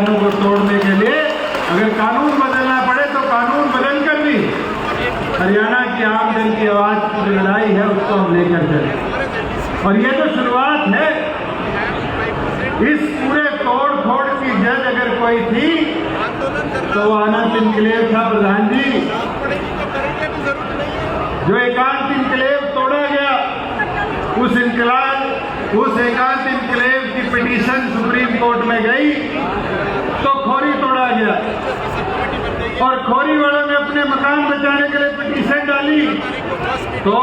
अभियानों को तोड़ने के लिए अगर कानून बदलना पड़े तो कानून बदल कर भी हरियाणा की आम जन की आवाज की जो लड़ाई है उसको हम लेकर चले। और ये तो शुरुआत है। इस पूरे तोड़ फोड़ की जड़ अगर कोई थी तो वो आनंद इनकलेव था प्रधान जी। जो एकांत इनकलेव तोड़ा गया, उस एकांत इनकलेव की पिटीशन सुप्रीम कोर्ट में गई तो खोरी तोड़ा गया और खोरी वालों ने अपने मकान बचाने के लिए पिटीशन डाली तो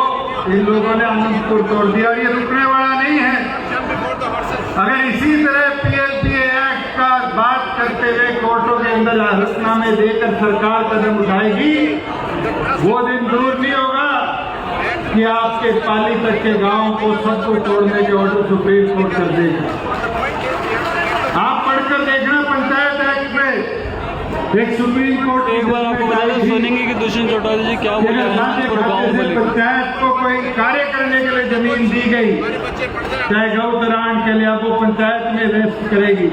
इन लोगों ने अनंतपुर तोड़ दिया। ये रुकने वाला नहीं है। अगर इसी तरह पीएलपीए एक्ट का बात करते हुए कोर्टों के अंदर हलफनामे देकर सरकार कदम उठाएगी, वो दिन दूर नहीं होगा कि आपके पाली तक के गांव को सबको तोड़ने के ऑर्डर सुप्रीम कोर्ट कर देगा। आप पढ़कर देखना पंचायत एक्ट में एक सुप्रीम कोर्ट एक बार आपको बता दें सुनेंगे कि दुष्यंत चौटाला जी क्या बोले पंचायत को कोई कार्य करने के लिए जमीन दी गई, चाहे गौ तराण के लिए, अब वो पंचायत में रेस्ट करेगी।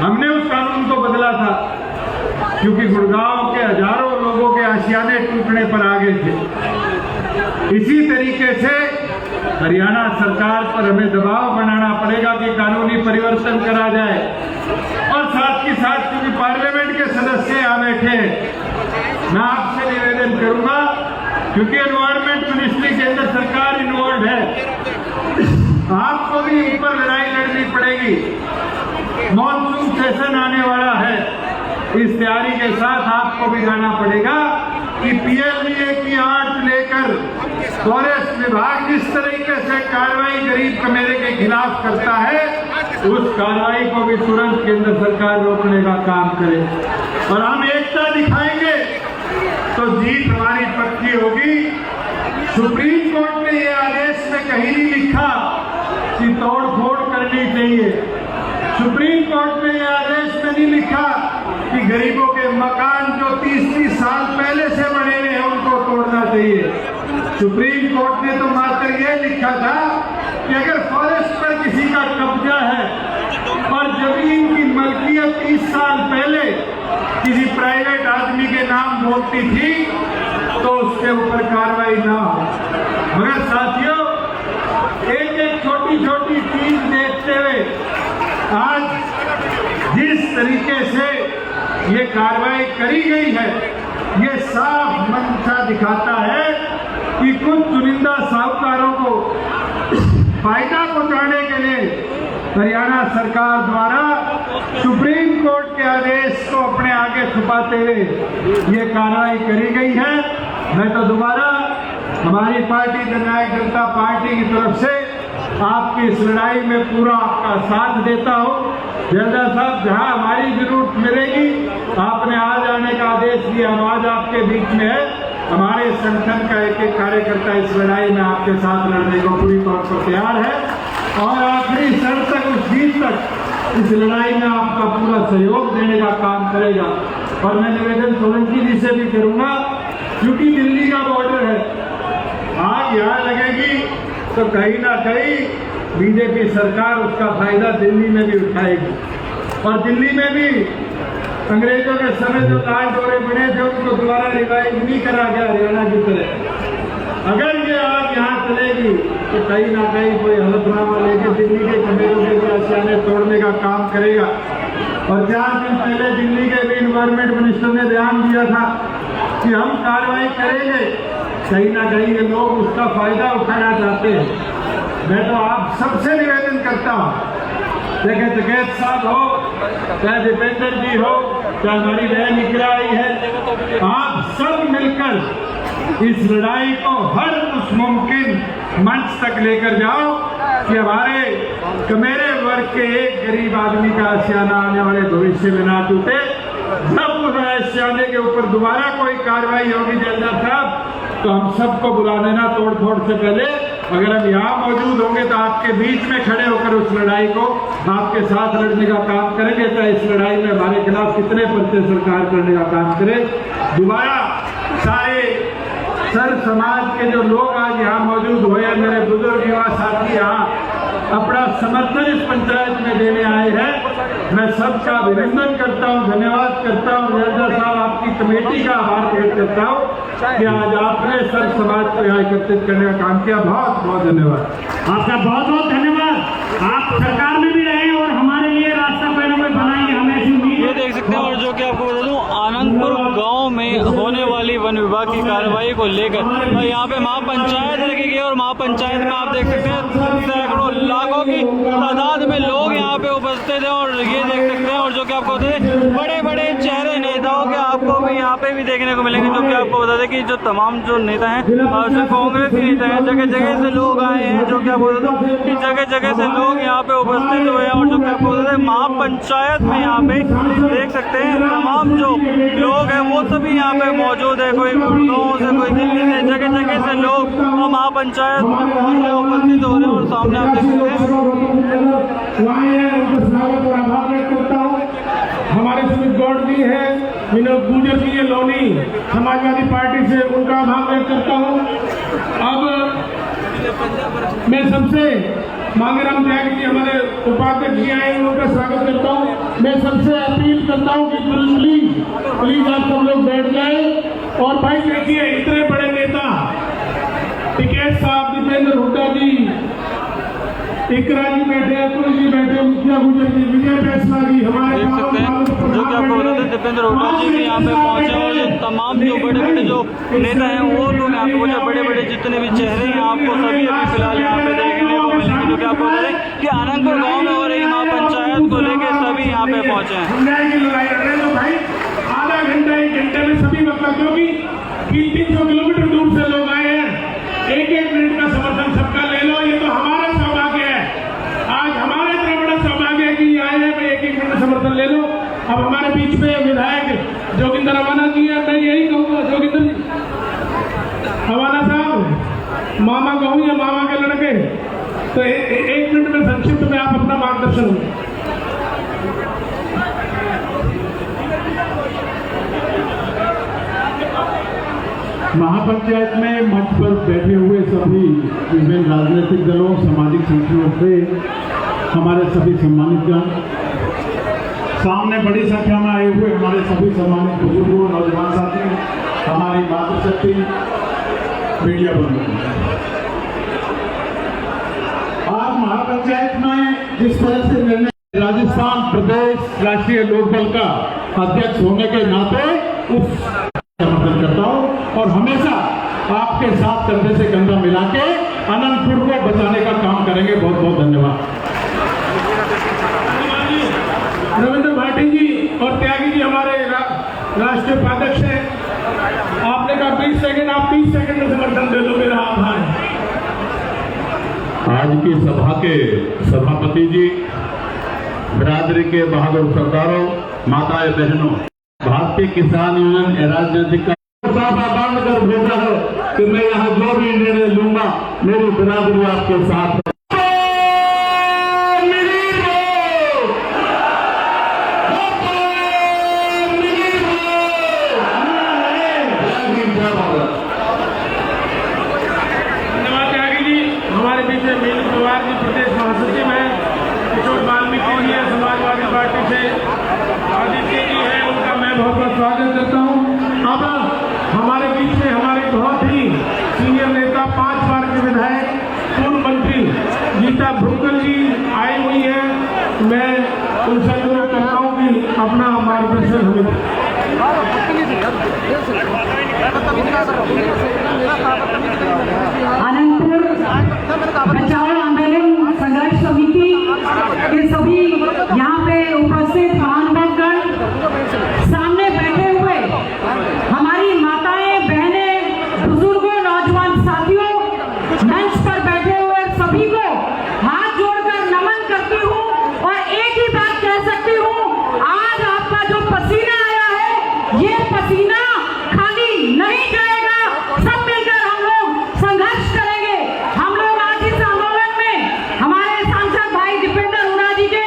हमने उस कानून को बदला था क्योंकि गुड़गांव के हजारों लोगों के आशियाने टूटने पर आ गए थे। इसी तरीके से हरियाणा सरकार पर हमें दबाव बनाना पड़ेगा कि कानूनी परिवर्तन करा जाए। और साथ ही साथ क्योंकि पार्लियामेंट के सदस्य यहाँ बैठे हैं, मैं आपसे निवेदन करूंगा क्योंकि एनवायरमेंट मिनिस्ट्री के अंदर सरकार इन्वॉल्व है, आपको भी ऊपर लड़ाई लड़नी पड़ेगी। मॉनसून सेशन आने वाला है, इस तैयारी के साथ आपको भी जाना पड़ेगा कि पीएलबीए की आड़ लेकर फॉरेस्ट विभाग जिस तरीके से कार्रवाई गरीब कमेरे के खिलाफ करता है, उस कार्रवाई को भी तुरंत केंद्र सरकार रोकने का काम करे। और हम एकता दिखाएंगे तो जीत हमारी पक्की होगी। सुप्रीम कोर्ट ने ये आदेश में कहीं नहीं लिखा कि तोड़ फोड़ करनी चाहिए। सुप्रीम कोर्ट ने ये आदेश में नहीं लिखा कि गरीबों के मकान जो 30-30 साल पहले से बने हुए हैं उनको तोड़ना चाहिए। सुप्रीम कोर्ट ने तो मात्र ये लिखा था कि अगर फॉरेस्ट पर किसी का कब्जा है और जमीन की मलकियत 30 साल पहले किसी प्राइवेट आदमी के नाम बोलती थी तो उसके ऊपर कार्रवाई ना हो। मगर साथियों, एक एक छोटी छोटी चीज देखते हुए आज जिस तरीके से ये कार्रवाई करी गई है, ये साफ मंशा दिखाता है कि कुछ चुनिंदा साहूकारों को फायदा पहुंचाने के लिए हरियाणा सरकार द्वारा सुप्रीम कोर्ट के आदेश को अपने आगे छुपाते हुए ये कार्रवाई करी गई है। मैं तो दोबारा हमारी पार्टी जननायक जनता पार्टी की तरफ से आपकी इस लड़ाई में पूरा आपका साथ देता हूँ। जयदा साहब, जहाँ हमारी जरूरत मिलेगी आपने आज आने का आदेश दिया, हम आज आपके बीच में है। हमारे संगठन का एक एक कार्यकर्ता इस लड़ाई में आपके साथ लड़ने को पूरी तौर पर तैयार है और आखिरी सर तक, उस जीत तक इस लड़ाई में आपका पूरा सहयोग देने का काम करेगा। और मैं निवेदन सोलंकी जी से भी करूंगा क्योंकि दिल्ली का बॉर्डर है, आग यहाँ लगेगी तो कहीं ना कहीं बीजेपी सरकार उसका फायदा दिल्ली में भी उठाएगी। और दिल्ली में भी अंग्रेजों के समय जो लाल डोरे बने थे उनको दोबारा रिवाइव नहीं करा गया हरियाणा की तरह। अगर ये आग यहाँ चलेगी तो कहीं ना कहीं कोई हलफनामा लेके दिल्ली के कमेरों के आशियाने तोड़ने का काम करेगा। और 4 दिन पहले दिल्ली के भी इन्वायरमेंट मिनिस्टर ने ध्यान दिया था कि हम कार्रवाई करेंगे, कहीं ना कहीं ये लोग उसका फायदा उठाना चाहते हैं। मैं तो आप सबसे निवेदन करता हूँ, चाहे जगैत साहब हो, चाहे दीपेंद्र जी हो, चाहे हमारी बहन इकरा आई है, आप सब मिलकर इस लड़ाई को हर उस मुमकिन मंच तक लेकर जाओ कि हमारे कमेरे वर्ग के एक गरीब आदमी का आशियाना आने वाले भविष्य में ना टूटे। जब उस आशियाने के ऊपर दोबारा कोई कार्रवाई होगी जयदा साहब, तो हम सबको बुला देना तोड़ फोड़ से पहले। अगर हम यहाँ मौजूद होंगे तो आपके बीच में खड़े होकर उस लड़ाई को आपके साथ लड़ने का काम करेंगे। चाहे इस लड़ाई में हमारे खिलाफ कितने पर्चे सरकार करने का काम करे। दोबारा सारे सर समाज के जो लोग आज यहाँ मौजूद हुए, मेरे बुजुर्ग युवा साथी यहाँ अपना समर्थन इस पंचायत में देने आए हैं, मैं सबका अभिनंदन करता हूँ, धन्यवाद करता हूँ। जर्दा साहब, आपकी कमेटी का आभार प्रकट करता हूँ कि आज आपने सब समाज को यहाँ एकत्रित करने का काम किया। बहुत बहुत धन्यवाद आपका, बहुत बहुत धन्यवाद। आप सरकार में भी रहे और हमारे लिए रास्ता पैरों में बनाएंगे, हमें ऐसी उम्मीद ये है। देख सकते हैं। और जो कि आपको बता दूं, आनंदपुर गांव में होने वाली वन विभाग की कार्रवाई को लेकर यहाँ पे महापंचायत रखी गई और महापंचायत में आप देख सकते हैं सैकड़ों लाखों की तादाद में लोग यहाँ पे उपस्थित हैं। और ये देख सकते हैं। और जो कि आपको बता दें, बड़े बड़े चेहरे नेताओं के आपको भी यहाँ पे भी देखने को मिलेंगे। जो कि आपको बता दें कि जो तमाम जो नेता हैं, जो कांग्रेस के नेता हैं, जगह जगह से लोग आए हैं। जो कि आपको बता दूं कि जगह जगह से लोग यहाँ पे उपस्थित हुए हैं। और जो कि आपको बता दें, महापंचायत में यहाँ पे देख सकते हैं तमाम जो लोग हैं वो सभी यहाँ पे मौजूद है। कोई गुड़गांव से, कोई दिल्ली से, जगह जगह से लोग महापंचायत में उपस्थित हो रहे हैं। और सामने आप देख सकते हैं स्वागत और आभार व्यक्त करता हूँ। हमारे सुमित गौड़ जी हैं, विनोद गुजर जी है लोनी समाजवादी पार्टी से, उनका आभार व्यक्त करता हूँ। अब मैं सबसे मांगेराम त्यागी जी हमारे उपाध्यक्ष जी आए, उनका स्वागत करता हूँ। मैं सबसे अपील करता हूँ कि प्लीज आप सब लोग बैठ जाए। और भाई देखिए, इतने बड़े नेता टिकैत साहब, दीपेंद्र हुड्डा जी, इकरा जी बैठे, अतुल जी बैठे, मुखिया गुजर जी, विजय फैसला जी, हमारे देख सकते हैं। जो कि आपको बताते हैं दीपेंद्र हुड्डा जी भी यहाँ पे पहुंचे। और जो तमाम जो बड़े बड़े जो नेता हैं वो लोग यहाँ पे, वो जो बड़े बड़े जितने भी चेहरे हैं आपको सभी अभी फिलहाल यहाँ पे देखने को मिलेंगे। जो कि आपको बता दें कि आनंदपुर गाँव में हो रही महापंचायत को लेकर सभी यहाँ पे पहुंचे हैं। न्याय की लड़ाई लड़ रहे हैं भाई, आधा घंटा 1 घंटे में सभी मतलब, क्योंकि 300 किलोमीटर दूर से लोग आए हैं। 1-1 मिनट का समर्थन सबका ले लो, ये तो हमारा सौभाग्य है। आज हमारा इतना बड़ा सौभाग्य है कि आए हैं, 1-1 मिनट समर्थन ले लो। अब हमारे बीच में विधायक जोगिंदर अवाना जी है, मैं यही कहूँगा जोगिंदर जी, अवाना साहब मामा कहूँ या मामा के लड़के, तो 1 मिनट में संक्षिप्त में आप अपना मार्गदर्शन हो। महापंचायत में मंच पर बैठे हुए सभी विभिन्न राजनीतिक दलों, सामाजिक संगठनों से हमारे सभी सम्मानित जन, सामने बड़ी संख्या में आए हुए हमारे सभी सम्मानित बुजुर्गों, नौजवान साथी, हमारी मातृशक्ति मीडिया बंधु, आज महापंचायत में जिस तरह से निर्णय राजस्थान प्रदेश राष्ट्रीय लोकदल का अध्यक्ष होने के नाते उस समर्थन करता हूं और हमेशा आपके साथ कंधे से कंधा मिला के अनंतपुर को बचाने का काम करेंगे। बहुत बहुत धन्यवाद। रविंद्र भाटी जी और त्यागी जी हमारे राष्ट्रीय उपाध्यक्ष हैं। आपने कहा 20 सेकंड, आप 30 सेकंड में समर्थन दे दो, मेरा आभार है। आज की सभा के सभापति जी, बिरादरी के बहादुर सरदारों, माताएं बहनों, भारतीय किसान यूनियन राजनीतिक का बंद कर भेजा है कि मैं यहाँ जो भी निर्णय लूंगा मेरी बिरादरी आपके साथ है। धन्यवाद त्यागी जी। हमारे बीच में मीनू पवार जी प्रदेश महासचिव हैं, किशोर वाल्मीकि जी है समाजवादी पार्टी से, आदित्य जी है, उनका मैं बहुत बहुत स्वागत करता हूँ। अब हमारे बीच में हमारे बहुत ही सीनियर नेता, 5 बार के विधायक, पूर्व मंत्री गीता भुक्कल जी आई हुई है। मैं उनसे अनुरोध करता हूँ कि अपना मार्गदर्शन हमें। आनंदपुर बचाओ आंदोलन संघर्ष समिति के सभी यहाँ पे उपस्थित महानुभावगण, सामने बैठे हुए हमारी माताएं, बहनें, बुजुर्गों, नौजवान साथियों, मंच पर बैठे हुए सभी को हाथ जोड़कर नमन करती हूँ और एक ही बात कह सकती हूँ, आज आपका जो पसीना आया है, ये पसीना खाली नहीं जाएगा। सब मिलकर हम लोग संघर्ष करेंगे। हम लोग आज इस आंदोलन में हमारे सांसद भाई दीपेंद्र हुड्डा जी के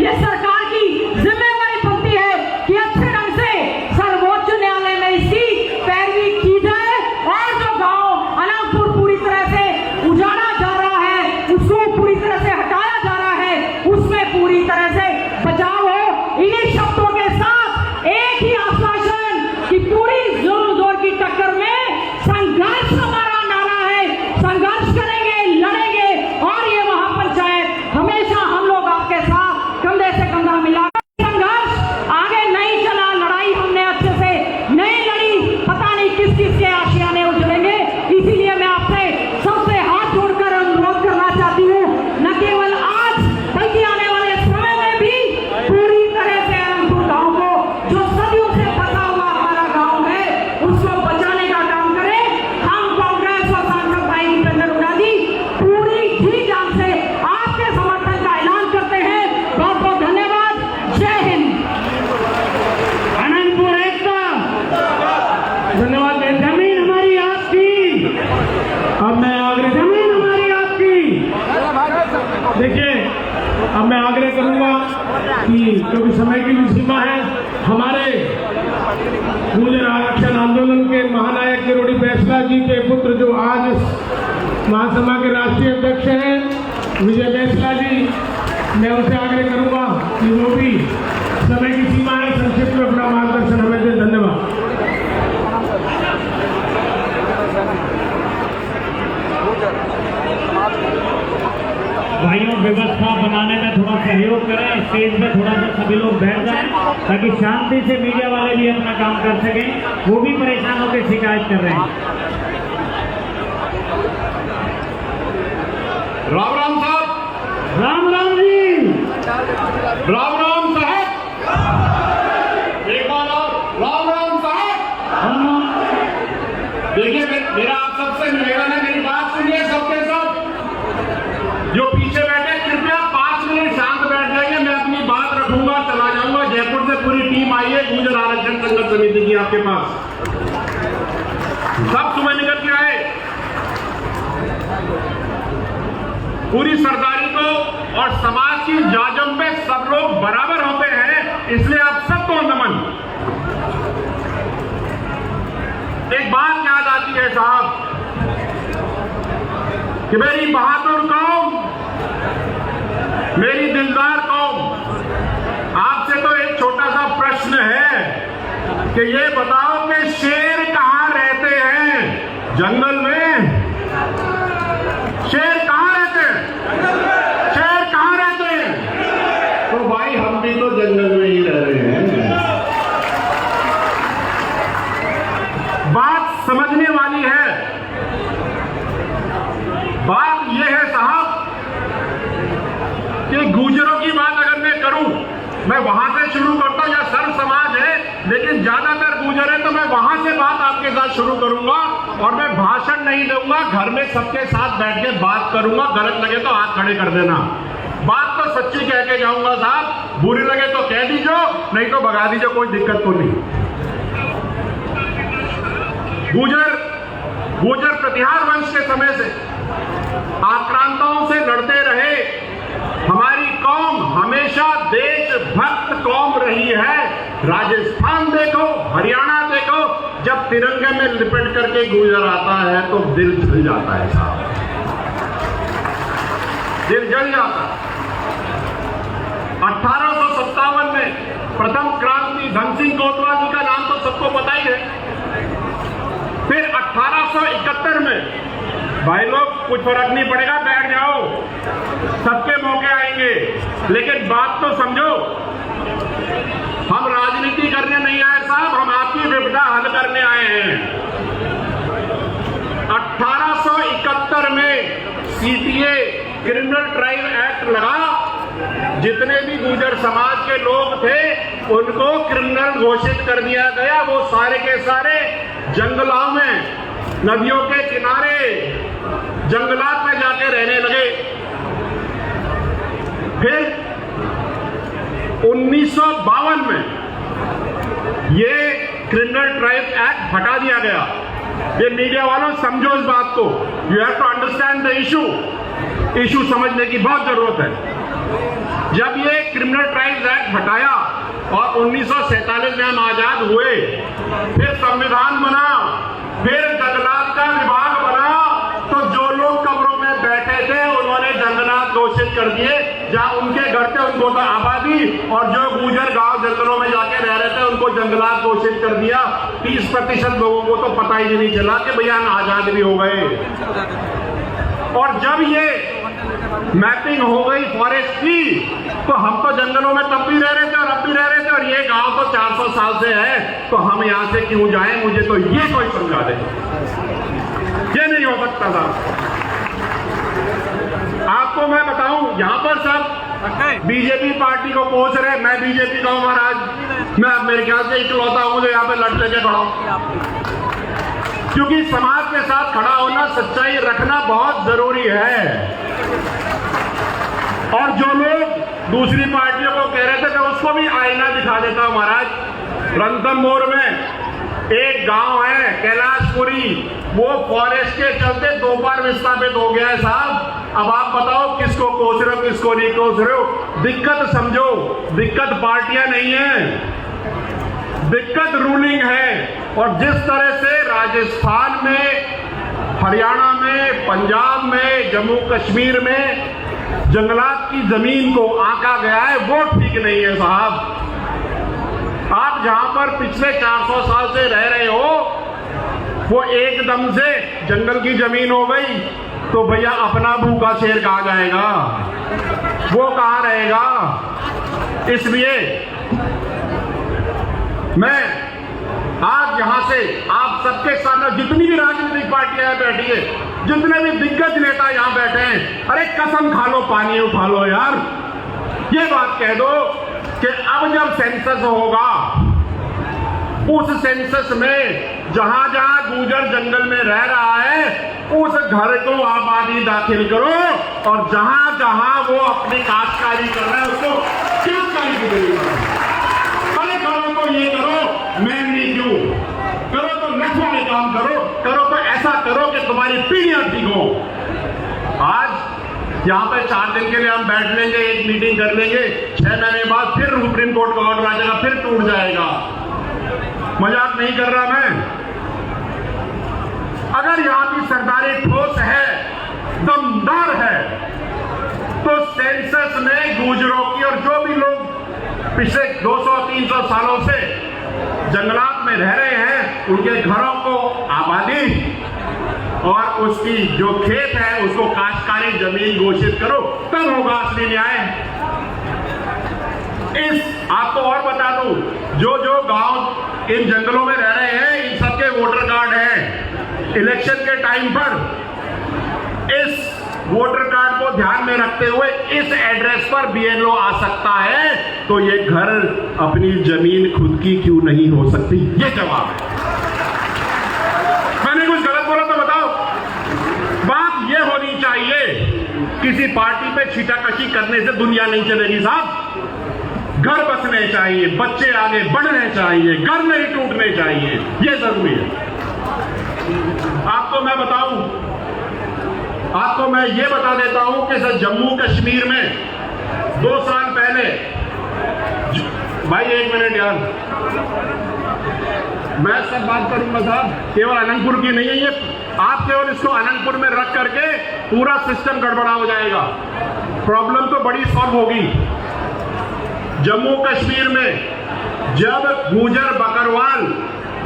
ये सरकार की जिम्मेवारी बनती है कि अच्छे ढंग से सर्वोच्च न्यायालय में इसकी पैरवी की जाए और जो गांव अनंतपुर पूरी तरह से उजाड़ा जा रहा है, उसको पूरी तरह से हटाया जा रहा है, उसमें पूरी तरह से बचाव हो। इन्हीं शब्दों के साथ एक ही आश्वासन कि पूरी जोर जोर की टक्कर में संघर्ष हमारा नारा है, संघर्ष करेंगे, लड़ेंगे और ये महापंचायत हमेशा हम लोग आपके साथ कंधे से कंधा मिला। संघर्ष आगे नहीं चला, लड़ाई हमने अच्छे से नहीं लड़ी, पता नहीं किस किस के आशियाने उजलेंगे। इसीलिए मैं आपसे सबसे हाथ जोड़कर अनुरोध करना चाहती हूँ, न केवल आज बल्कि आने वाले समय में भी पूरी तरह से अनंतपुर गांव को, जो सदियों से बचा हुआ हमारा गांव है, उसको बचाने का काम करें। हम कांग्रेस और सांसद भाई भूपेंद्र उरादी पूरी जी जान से आपके समर्थन का ऐलान करते हैं। बहुत बहुत धन्यवाद। जय हिंद। अनंतपुर एकता। धन्यवाद। जमीन हमारी आपकी, अब मैं आग्रह जमीन हमारी आपकी। देखिए, अब मैं आग्रह करूंगा कि क्योंकि समय की भी सीमा है, हमारे गुर्जर आरक्षण आंदोलन के महानायक किरोड़ी बैसला जी के पुत्र जो आज इस महासभा के राष्ट्रीय अध्यक्ष हैं, विजय बैसला जी, मैं उनसे आग्रह करूंगा कि वो भी, समय की सीमा है, संक्षिप्त में अपना मार्गदर्शन हमें दें। धन्यवाद। भाइयों, व्यवस्था बनाने में थोड़ा सहयोग करें, स्टेज पे थोड़ा सा सभी लोग बैठ जाएं ताकि शांति से मीडिया वाले भी अपना काम कर सकें। वो भी परेशान होकर शिकायत कर रहे हैं। राम राम साहब। राम राम जी। राम राम साहब। एक बार और राम राम साहब। देखिए, मेरा आप सबसे निवेदन है, मेरी बात सुनिए सबके सब। जो पीछे बैठे कृपया 5 मिनट शांत बैठ जाइए, मैं अपनी बात रखूंगा, चला जाऊंगा। जयपुर से पूरी टीम आई है गुर्जर आरक्षण संघर्ष समिति की आपके पास। सब सुबह निकल के आए। पूरी सरदारी को और समाज की जाजम पे सब लोग बराबर होते हैं, इसलिए आप सबको नमन। एक बात याद आती है साहब कि मेरी बहादुर कौम, मेरी दिलदार कौम, आपसे तो एक छोटा सा प्रश्न है कि ये बताओ कि शेर कहां रहते हैं? जंगल में। शेर कहां रहते हैं? शेर कहां रहते हैं? तो भाई हम भी तो जंगल में ही रह रहे हैं। बात समझने वाली है। बात यह है साहब कि गुर्जरों की बात अगर मैं करूं, मैं वहां से शुरू करता हूं, या सर्व समाज है लेकिन ज्यादातर गुर्जर है, तो मैं वहां से बात आपके साथ शुरू करूंगा और मैं भाषण नहीं दूंगा, घर में सबके साथ बैठ के बात करूंगा। गलत लगे तो हाथ खड़े कर देना। बात तो सच्ची कह के जाऊंगा साहब, बुरी लगे तो कह दीजिए, नहीं तो भगा दीजिए, कोई दिक्कत तो नहीं। गुर्जर प्रतिहार वंश के समय से आक्रांताओं से लड़ते रहे। हमारी कौम हमेशा देशभक्त कौम रही है। राजस्थान देखो, हरियाणा देखो, जब तिरंगे में लिपट करके गुर्जर आता है तो दिल जल जाता है साहब, दिल जल जाता है। 1857 में प्रथम क्रांति, धन सिंह कोतवाल जी का नाम तो सबको पता ही है। फिर 1871 में, भाई लोग कुछ फर्क नहीं पड़ेगा, बैठ जाओ, सबके मौके आएंगे, लेकिन बात तो समझो। हम राजनीति करने नहीं आए साहब, हम आपकी विपदा हल करने आए हैं। 1871 में सीटीए क्रिमिनल ट्राइब एक्ट लगा। जितने भी गुर्जर समाज के लोग थे उनको क्रिमिनल घोषित कर दिया गया। वो सारे के सारे जंगलों में, नदियों के किनारे, जंगलात में जाके रहने लगे। फिर 1952 में ये क्रिमिनल ट्राइब एक्ट हटा दिया गया। ये मीडिया वालों समझो इस बात को, you have to understand the issue. Issue समझने की बहुत जरूरत है। जब ये क्रिमिनल ट्राइब्स एक्ट हटाया और 1947 में हम आजाद हुए, फिर संविधान बना, फिर जंगलात का विभाग बना, तो जो लोग कब्रों में बैठे थे उन्होंने जंगलात घोषित कर दिए। जहां उनके घर थे उनको तो आबादी, और जो गुजर गांव जंगलों में जाके रह रहे थे उनको जंगलात घोषित कर दिया। 30% लोगों को तो पता ही नहीं चला कि भैया हम आजाद भी हो गए। और जब ये मैपिंग हो गई फॉरेस्ट की, तो हम तो जंगलों में तब भी रह रहे थे और अब भी रह रहे थे, और ये गांव तो 400 साल से है, तो हम यहां से क्यों जाएं? मुझे तो ये कोई समझा दे। ये नहीं हो सकता था। आपको मैं बताऊं, यहां पर सब बीजेपी पार्टी को पहुंच रहे। मैं बीजेपी का हूं महाराज, मैं मेरे ख्याल से इकलौता हूं जो यहां पे लड़ लेके खड़ा हूं, क्योंकि समाज के साथ खड़ा होना, सच्चाई रखना बहुत जरूरी है। और जो लोग दूसरी पार्टियों को कह रहे थे, मैं उसको भी आईना दिखा देता हूं महाराज। रणथंभौर में एक गांव है कैलाशपुरी, वो फॉरेस्ट के चलते 2 बार विस्थापित हो गया है साहब। अब आप बताओ किसको कोस रहे हो, किसको नहीं कोस रहे हो? दिक्कत समझो, दिक्कत पार्टियां नहीं है, दिक्कत रूलिंग है। और जिस तरह से राजस्थान में, हरियाणा में, पंजाब में, जम्मू कश्मीर में जंगलात की जमीन को आंका गया है, वो ठीक नहीं है साहब। आप जहां पर पिछले 400 साल से रह रहे हो, वो एकदम से जंगल की जमीन हो गई, तो भैया अपना भूखा शेर कहां जाएगा? वो कहां रहेगा? इसलिए मैं आज यहां से आप सबके सामने, जितनी भी राजनीतिक पार्टियां बैठी है, जितने भी दिग्गज नेता यहां बैठे हैं, अरे कसम खा लो, पानी उठा लो यार। ये बात कह दो कि अब जब सेंसस होगा, उस सेंसस में जहां जहां गुजर जंगल में रह रहा है, उस घर को आबादी दाखिल करो, और जहां जहां वो अपनी काश्तकारी कर रहा है उसको काश्तकारी की जरूरत है। अरे करो तो ये करो, मेहनती क्यों करो, तो नफा में काम करो, करो तो ऐसा करो कि तुम्हारी पीढ़ियां ठीक हो। आज यहां पे 4 दिन के लिए हम बैठ लेंगे, एक मीटिंग कर लेंगे, 6 महीने बाद फिर सुप्रीम कोर्ट का ऑर्डर आ जाएगा, फिर टूट जाएगा। मजाक नहीं कर रहा मैं। अगर यहां की सरकारें ठोस है, दमदार है, तो सेंसस में गुजरों की और जो भी लोग पिछले 200-300 सालों से जंगलात में रह रहे हैं, उनके घरों को आबादी और उसकी जो खेत है उसको काश्तकारी जमीन घोषित करो, तब होगा असली न्याय। आपको और बता दूं, जो जो गांव इन जंगलों में रह रहे हैं, इन सबके वोटर कार्ड हैं। इलेक्शन के टाइम पर इस वोटर कार्ड को ध्यान में रखते हुए इस एड्रेस पर बीएलओ आ सकता है, तो ये घर अपनी जमीन खुद की क्यों नहीं हो सकती? ये जवाब है। मैंने कुछ गलत बोला तो बताओ। बात ये होनी चाहिए, किसी पार्टी पे छीटाकशी करने से दुनिया नहीं चलेगी साहब। घर बसने चाहिए, बच्चे आगे बढ़ने चाहिए, घर नहीं टूटने चाहिए, ये जरूरी है। आपको मैं बताऊं, आपको मैं ये बता देता हूं कि सर जम्मू कश्मीर में 2 साल पहले, भाई 1 मिनट यार, मैं सब बात करूंगा साहब, केवल अनंतपुर की नहीं है ये। आप केवल इसको अनंतपुर में रख करके पूरा सिस्टम गड़बड़ा हो जाएगा, प्रॉब्लम तो बड़ी सॉल्व होगी। जम्मू कश्मीर में जब गुजर बकरवाल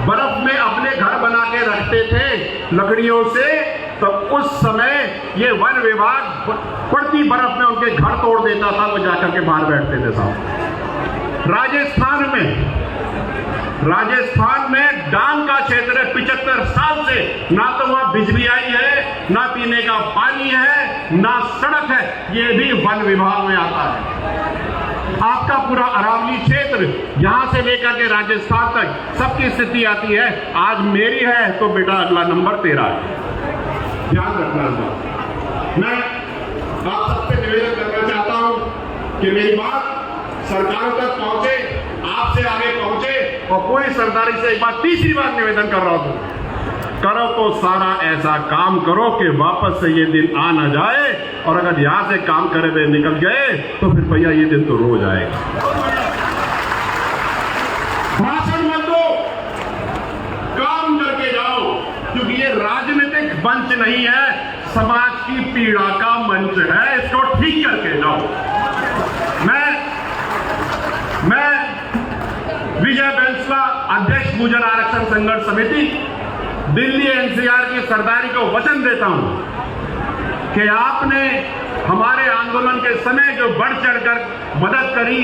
बर्फ में अपने घर बना के रखते थे लकड़ियों से, तो उस समय ये वन विभाग पड़ती बर्फ में उनके घर तोड़ देता था, वो जाकर के बाहर बैठते थे साहब। राजस्थान में डांग का क्षेत्र है, 75 साल से ना तो वहां बिजली आई है, ना पीने का पानी है, ना सड़क है, ये भी वन विभाग में आता है। आपका पूरा अरावली क्षेत्र यहां से लेकर के राजस्थान तक सबकी स्थिति आती है। आज मेरी है तो बेटा अगला नंबर तेरा है, ध्यान रखना। मैं आप सबसे निवेदन करना चाहता हूं कि मेरी बात सरकारों तक पहुंचे, आपसे आगे पहुंचे, और पूरी सरदारी से एक बार तीसरी बार निवेदन कर रहा हूं करो तो सारा ऐसा काम करो कि वापस से ये दिन आ ना जाए, और अगर यहां से काम करे हुए निकल गए तो फिर भैया ये दिन तो रोज आएगा। भाषण मत दो, काम करके जाओ, क्योंकि ये राजनीतिक मंच नहीं है, समाज की पीड़ा का मंच है, इसको ठीक करके जाओ। मैं विजय बैंसला, अध्यक्ष गुर्जर आरक्षण संघर्ष समिति दिल्ली एनसीआर की सरदारी को वचन देता हूं कि आपने हमारे आंदोलन के समय जो बढ़ चढ़कर मदद करी,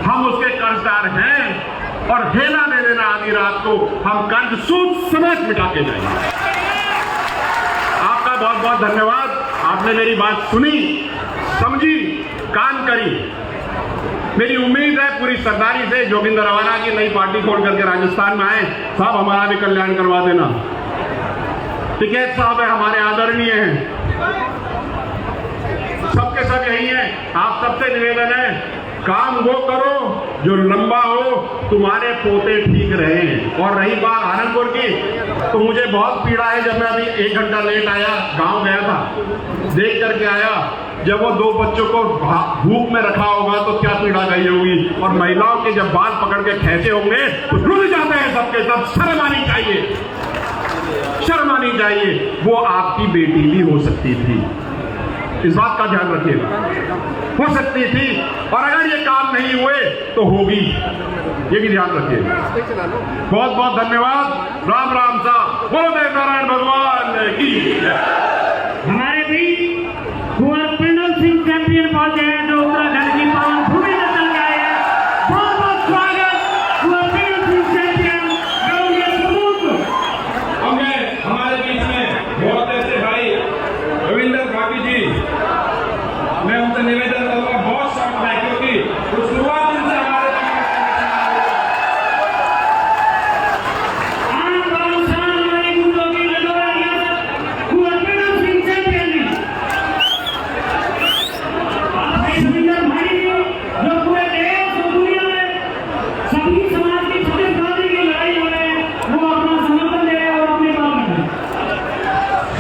हम उसके कर्जदार हैं, और हेला दे देना आधी रात को हम कर्ज सूद समेत मिटा के जाएंगे। आपका बहुत बहुत धन्यवाद। आपने मेरी बात सुनी, समझी, कान करी। मेरी उम्मीद है पूरी सरदारी से जोगिंदर रवाना की नई पार्टी खोल करके राजस्थान में आए, साहब हमारा भी कल्याण करवा देना। टिकैत साहब है हमारे आदरणीय हैं, सबके सब यही है। आप सबसे निवेदन है, काम वो करो जो लंबा हो, तुम्हारे पोते ठीक रहे। और रही बात आनंदपुर की, तो मुझे बहुत पीड़ा है। जब मैं अभी 1 घंटा लेट आया, गांव गया था, देख करके आया, जब वो 2 बच्चों को भूख में रखा होगा तो क्या पीड़ा गई होगी, और महिलाओं के जब बाल पकड़ के खेचे होंगे तो रुल जाते हैं सबके सब। शर्म आनी चाहिए, शर्म आनी चाहिए। वो आपकी बेटी भी हो सकती थी, इस बात का ध्यान रखिएगा, हो सकती थी, और अगर ये काम नहीं हुए तो होगी, ये भी ध्यान रखिएगा। बहुत बहुत धन्यवाद। राम राम साहब, बोलो देव नारायण भगवान की। हमारे बीच कुंवर पिंडल सिंह चैंपियन पहुंचे हैं, जो उत्तराखंड की पावन भूमि से चल के आए हैं। बहुत बहुत स्वागत कुंवर पिंडल सिंह चैंपियन। हमारे बीच में बहुत ऐसे भाई रविंदर भाभी जी, मैं उनसे निवेदन करूंगा, बहुत शौक है, क्योंकि वो शुरुआत से हमारे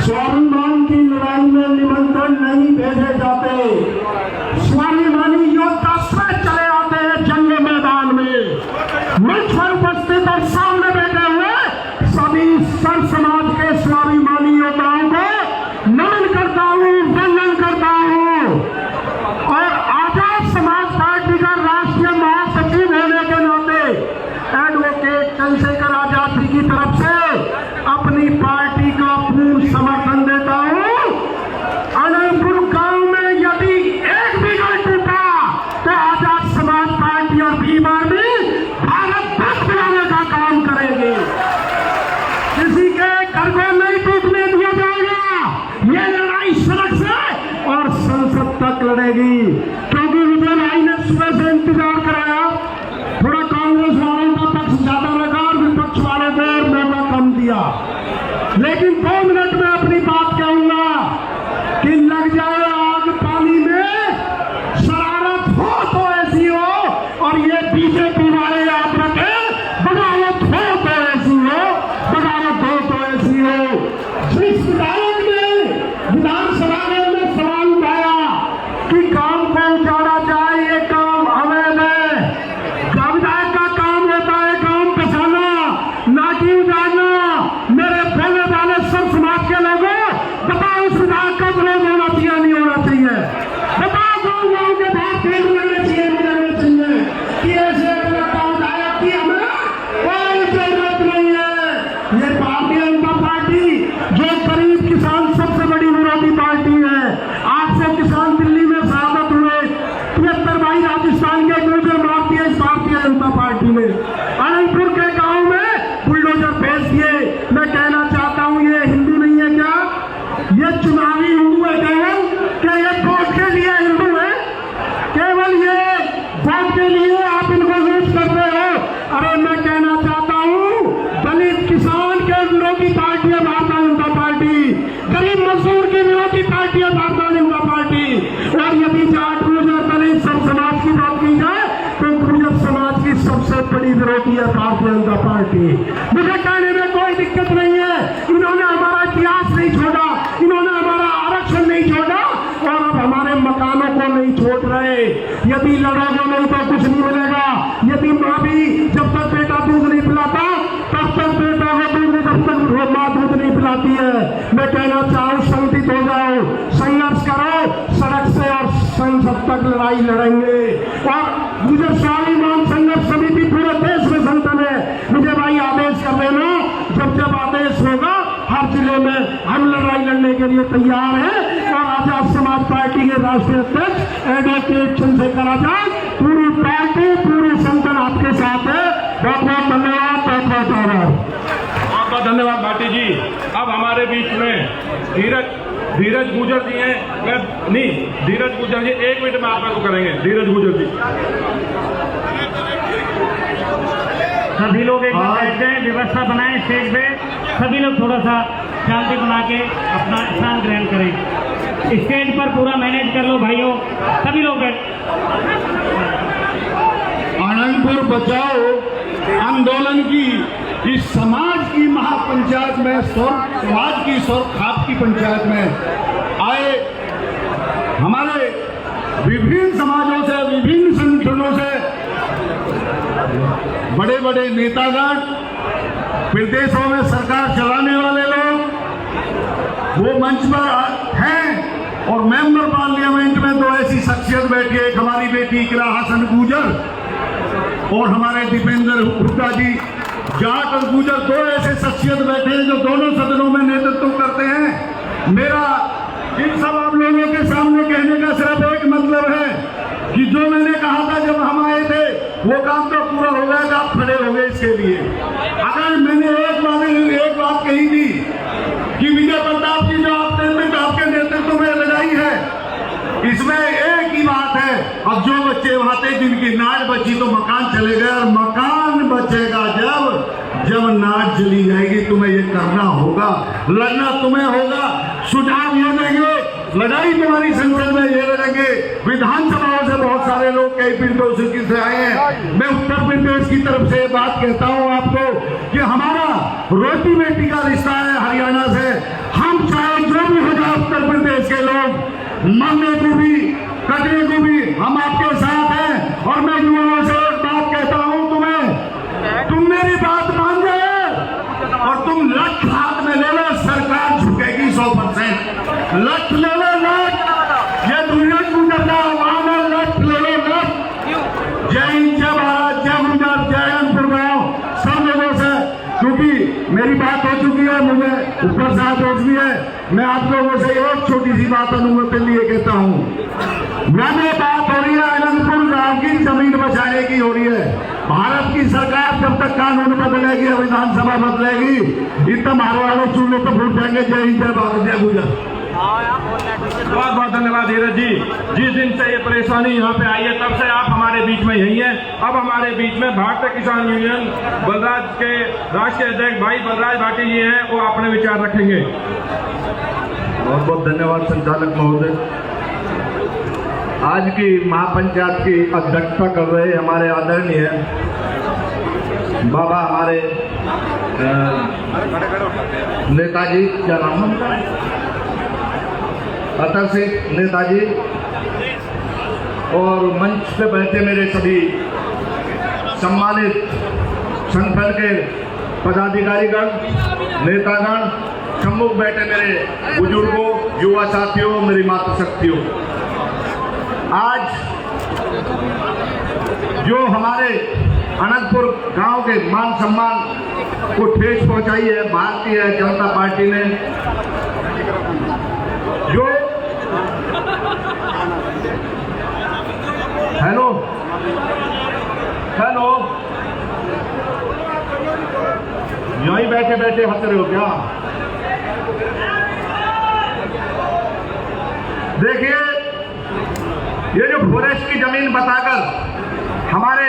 स्वाभिमान की लड़ाई में निमंत्रण नहीं भेजे जाते, स्वाभिमानी योद्धा स्वयं चले आते हैं जंग मैदान में। मंच पर उपस्थित और सामने बैठे हुए सभी सर समाज के स्वाभिमानी योद्धाओं को नमन करता हूँ, वंदन करता हूँ। और आजाद समाज पार्टी का राष्ट्रीय महासचिव होने के नाते एडवोकेट चंद्रशेखर आजाद जी की तरफ से अपनी पार्टी का पूर्ण समर्थन देता हूं। अनंतपुर गांव में यदि एक भी घर टूटा तो आजाद समाज पार्टी और भीम आर्मी भारत देश बनाने का काम करेगी। किसी के घर को नहीं टूटने दिया जाएगा। ये लड़ाई सड़क से और संसद तक लड़ेगी, क्योंकि विजय भाई ने सुबह से इंतजार कराया। थोड़ा कांग्रेस वालों का पक्ष ज्यादा लगा और विपक्ष वाले को मौका कम दिया, लेकिन 2 मिनट में अपनी बात कहूंगा कि लग जाए आग पानी में, शरारत हो तो ऐसी हो, और ये बीजेपी वाले याद रखे, बगावत हो तो ऐसी हो, बगावत हो तो ऐसी हो। जिस विधायक ने विधानसभा में सवाल उठाया कि काम को उजाड़ा जाए, ये काम अवैध है, विधायक का काम होता है काम बचाना, ना कि उजाड़ना। मेरे बोलने वाले सब समाज के लोगों, बताओ उस विधायक का विरोध होना चाहिए नहीं होना चाहिए? बताओ गाँव के बाहर पेड़ लगने चाहिए नहीं लगने चाहिए? कि ऐसे विधायक की हमें कोई जरूरत नहीं है। ये भारतीय जनता पार्टी जो गरीब किसान सबसे बड़ी विरोधी पार्टी है। 800 किसान दिल्ली में शहादत हुए, 73 भाई राजस्थान के गुर्जर मार दिए इस भारतीय जनता पार्टी ने। अनंतपुर के गांव में बुलडोजर भेज दिए। मैं कहना चाहता हूं, ये हिंदू नहीं है क्या? ये चुनावी हिंदू है केवल? क्या ये वोट के लिए हिंदू है? केवल ये वोट के लिए आप इनको यूज करते हो? अरे मैं कहना चाहता हूं, दलित किसान के विरोधी पार्टी है भारतीय जनता पार्टी, गरीब मजदूर की विरोधी पार्टी है भारतीय जनता पार्टी। और यदि जाट गुर्जर दलित सब समाज की बात की जाए तो गुर्जर समाज की सबसे बड़ी विरोधी है भारतीय जनता पार्टी। मुझे कहने में कोई दिक्कत नहीं है। इन्होंने यदि लड़ोगे नहीं तो कुछ नहीं मिलेगा। यदि माँ भी जब तक बेटा दूध नहीं पिलाता तब तक बेटा को दूध, जब तक माँ दूध नहीं पिलाती है। मैं कहना चाहूँ संगठित हो जाओ, संघर्ष करो, सड़क से और संसद तक लड़ाई लड़ेंगे। और मुझे स्वाभिमान संघर्ष समिति पूरे देश में संगठन है। मुझे भाई आदेश कर देना, जब जब आदेश होगा हर जिले में हम लड़ाई लड़ने के लिए तैयार हैं। और आजाद समाज पार्टी के राष्ट्रीय अध्यक्ष एडवोकेट चंद्रशेखर आजाद, पूरी पार्टी पूरी संगठन आपके साथ है। बहुत बहुत धन्यवाद, बहुत बहुत आभार। बहुत बहुत धन्यवाद भाटी जी। अब हमारे बीच में धीरज गुजर जी हैं। धीरज गुजर जी 1 मिनट में आप को करेंगे। धीरज गुजर जी। सभी लोग एक बार बैठ जाएं, व्यवस्था बनाएं स्टेज पे। सभी लोग थोड़ा सा शांति बना के अपना स्थान ग्रहण करें। स्टेज पर पूरा मैनेज कर लो भाइयों, सभी लोग बैठ। आनंदपुर बचाओ आंदोलन की इस समाज की महापंचायत में, समाज की खाप की पंचायत में आए हमारे विभिन्न समाजों से, विभिन्न संगठनों से बड़े बड़े नेतागण, विदेशों में सरकार चलाने वाले लोग वो मंच पर हैं। और मेंबर पार्लियामेंट में 2 ऐसी शख्सियत बैठी है, एक हमारी बेटी इकरा हसन गुजर और हमारे दीपेंद्र हुड्डा जी जाट और गुजर, 2 ऐसे शख्सियत बैठे हैं जो दोनों सदनों में नेतृत्व करते हैं। मेरा इन सब आप लोगों के सामने कहने का सिर्फ एक मतलब है कि जो मैंने कहा था जब हम आए थे वो काम तो पूरा हो गया, आप खड़े हो गए इसके लिए। अगर मैंने एक बात कही थी कि विजय प्रताप जी जो आपके नेतृत्व में लड़ाई है, इसमें एक ही बात है, अब जो बच्चे वहां थे जिनकी नाच बची तो मकान चले गए, और मकान बचेगा जब नाच चली जाएगी। तुम्हें ये करना होगा, लड़ना तुम्हें होगा। सुझाव ये देंगे, लड़ाई तुम्हारी संसद में ये लड़ेंगे। विधानसभाओं से बहुत सारे लोग कई पीढ़ियों से आए हैं। मैं उत्तर प्रदेश की तरफ से बात कहता हूं आपको कि हमारा रोटी बेटी का रिश्ता है हरियाणा से। हम चाहे जो भी हो जाए उत्तर प्रदेश के लोग, मरने को भी कटने को भी हम आपके साथ हैं। और मैं युवाओं से एक बात कहता हूं, तुम मेरी बात मान जाए और तुम लठ हाथ में ले लो, सरकार झुकेगी 100%। लठ ले लो, लठ। ये दुनिया गुजरना वाला लठ ले लो, लठ। जय हिंद, जय भारत, जय गुजर, जय अनंतपुर गाँव सब लोगों से, क्योंकि मेरी बात हो चुकी है, मुझे ऊपर से दोष भी है। मैं आप लोगों से एक छोटी सी बात अनुमति लिए कहता हूँ। मैंने बात हो रही है अनंतपुर गाँव की जमीन बचाने की हो रही है। भारत की सरकार जब तक कानून बदलेगी, विधानसभा बदलेगी, इतना मारो वाले चूल्हे तो फूट जाएंगे। जय हिंद, जय भारत, जय गुजर। बहुत बहुत धन्यवाद धीरज जी। जिस दिन से ये परेशानी यहाँ पे आई है तब से आप हमारे बीच में यही हैं। अब हमारे बीच में भारतीय किसान यूनियन बलराज के राष्ट्रीय अध्यक्ष भाई बलराज भाटी जी हैं, वो अपने विचार रखेंगे। बहुत बहुत धन्यवाद संचालक महोदय। आज की महापंचायत की अध्यक्षता कर रहे हमारे आदरणीय बाबा, हमारे नेताजी, क्या नाम उनका, अतर सिंह नेताजी, और मंच पे बैठे मेरे सभी सम्मानित संगठन के पदाधिकारीगण, नेतागण, सम्मुख बैठे मेरे बुजुर्गों, युवा साथियों, मेरी मातृशक्तियों। आज जो हमारे अनंतपुर गांव के मान सम्मान को ठेस पहुंचाई है भारतीय जनता पार्टी ने, जो हेलो यहीं बैठे बैठे हंस रहे हो क्या? देखिए, ये जो फॉरेस्ट की जमीन बताकर हमारे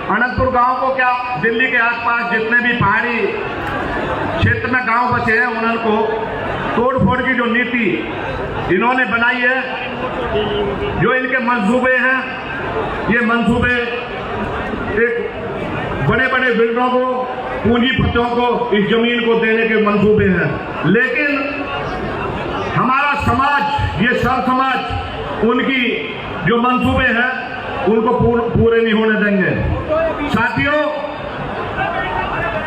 अनंतपुर गांव को, क्या दिल्ली के आसपास जितने भी पहाड़ी क्षेत्र में गांव बचे हैं उनको तोड़ फोड़ की जो नीति इन्होंने बनाई है, जो इनके मंसूबे हैं, ये मंसूबे एक बड़े बड़े बिल्डरों को, पूंजीपतियों को इस जमीन को देने के मंसूबे हैं। लेकिन हमारा समाज, ये सब समाज, उनकी जो मंसूबे हैं उनको पूरे नहीं होने देंगे। साथियों,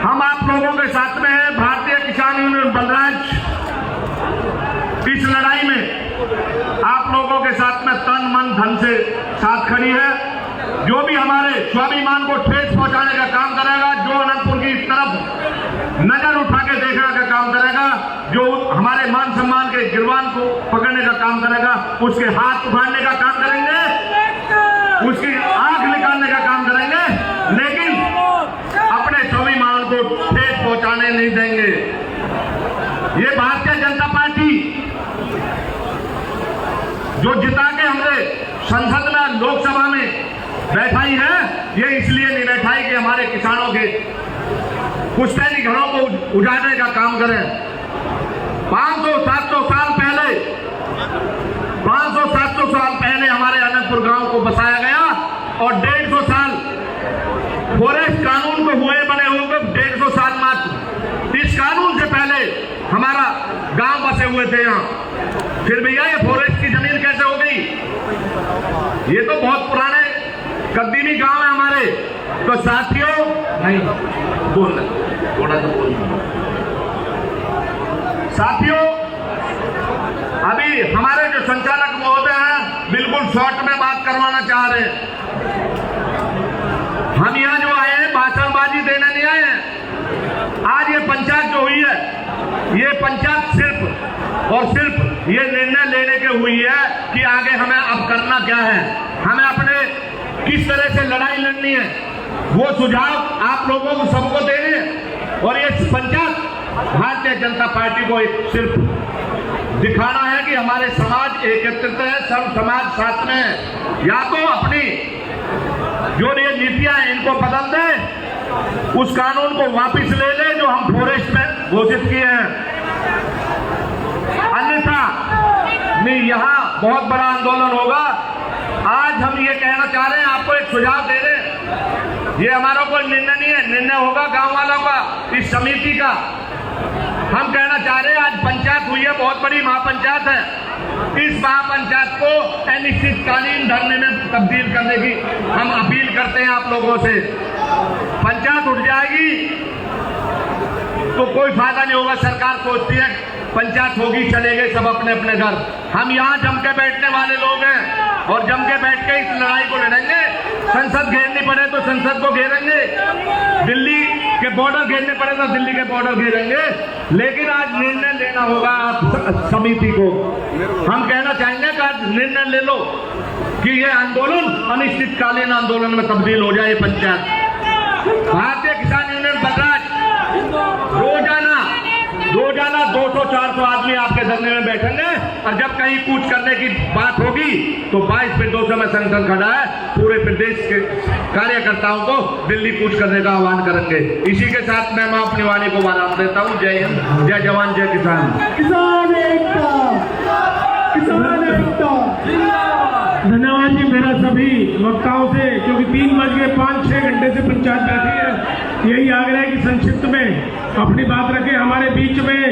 हम आप लोगों के साथ में हैं। भारतीय किसान यूनियन बलराज इस लड़ाई में आप लोगों के साथ में तन मन धन से साथ खड़ी है। जो भी हमारे स्वाभिमान को ठेस पहुंचाने का काम करेगा, जो अनंतपुर की तरफ नजर उठा के देखने का काम करेगा, जो हमारे मान सम्मान के गिरवान को पकड़ने का काम करेगा, उसके हाथ उखाड़ने का काम करेंगे, उसकी आंख निकालने का काम करेंगे, लेकिन अपने स्वाभिमान को ठेस पहुंचाने नहीं देंगे। ये भारतीय जनता पार्टी जो जिता के हमने संसद में लोकसभा में बैठाई है, ये इसलिए नहीं बैठाई कि हमारे किसानों के पुश्तैनी घरों को उजाड़ने का काम करें। 500-700 साल पहले 500-700 साल पहले हमारे अनंतपुर गांव को बसाया गया और 150 साल फॉरेस्ट कानून को हुए बने हुए 150 साल मात्र इस कानून से पहले हमारा गांव बसे हुए थे यहाँ। फिर भैया ये फॉरेस्ट की जमीन कैसे हो गई? ये तो बहुत पुराने कदीमी गांव है हमारे। तो साथियों, नहीं बोलना, थोड़ा सा बोलना। साथियों, अभी हमारे जो संचालक महोदय हैं बिल्कुल शॉर्ट में बात करवाना चाह रहे हैं। हम यहाँ जो आए हैं भाषणबाजी देने नहीं आए हैं। आज ये पंचायत जो हुई है, ये पंचायत सिर्फ और सिर्फ ये निर्णय लेने के हुई है कि आगे हमें अब करना क्या है, हमें अपने किस तरह से लड़ाई लड़नी है, वो सुझाव आप लोगों को सबको देने हैं। और ये पंचायत भारतीय जनता पार्टी को एक सिर्फ दिखाना है कि हमारे समाज एकत्रित है, सब समाज साथ में है। या तो अपनी जो ये नीतियां हैं इनको बदल दे, उस कानून को वापस ले ले जो हम फॉरेस्ट में घोषित किए हैं, अन्यथा में यहाँ बहुत बड़ा आंदोलन होगा। आज हम ये कहना चाह रहे हैं, आपको एक सुझाव दे रहे हैं। ये हमारा कोई निर्णय नहीं है, निर्णय होगा गांव वालों का, इस समिति का। हम कहना चाह रहे हैं, आज पंचायत हुई है, बहुत बड़ी महापंचायत है। इस महापंचायत को अनिश्चितकालीन धरने में तब्दील करने की हम अपील करते हैं आप लोगों से। पंचायत उठ जाएगी तो कोई फायदा नहीं होगा। सरकार सोचती है पंचायत होगी, चले गए सब अपने अपने घर। हम यहाँ जम के बैठने वाले लोग हैं और जम के बैठ के इस लड़ाई को लड़ेंगे। संसद घेरनी पड़े तो संसद को घेरेंगे, दिल्ली के बॉर्डर घेरने पड़े तो दिल्ली के बॉर्डर घेरेंगे, लेकिन आज निर्णय लेना होगा समिति को। हम कहना चाहेंगे कि आज निर्णय ले लो कि ये आंदोलन अनिश्चितकालीन आंदोलन में तब्दील हो जाए। पंचायत भारतीय किसान यूनियन बलराज रोजाना 200-400 आदमी आपके धरने में बैठेंगे और जब कहीं कूच करने की बात होगी तो 22/200 में संगठन खड़ा है, पूरे प्रदेश के कार्यकर्ताओं को दिल्ली कूच करने का आह्वान करेंगे। इसी के साथ मैं अपनी वाणी को आराम देता हूँ। जय हिंद, जय जवान, जय किसान। किसान एकता, किसान एकता। धन्यवाद जी मेरा सभी वक्ताओं से, क्योंकि 3:05-6 घंटे से पंचायत बैठी है। यही आग्रह है कि संक्षिप्त में अपनी बात रखें। हमारे बीच में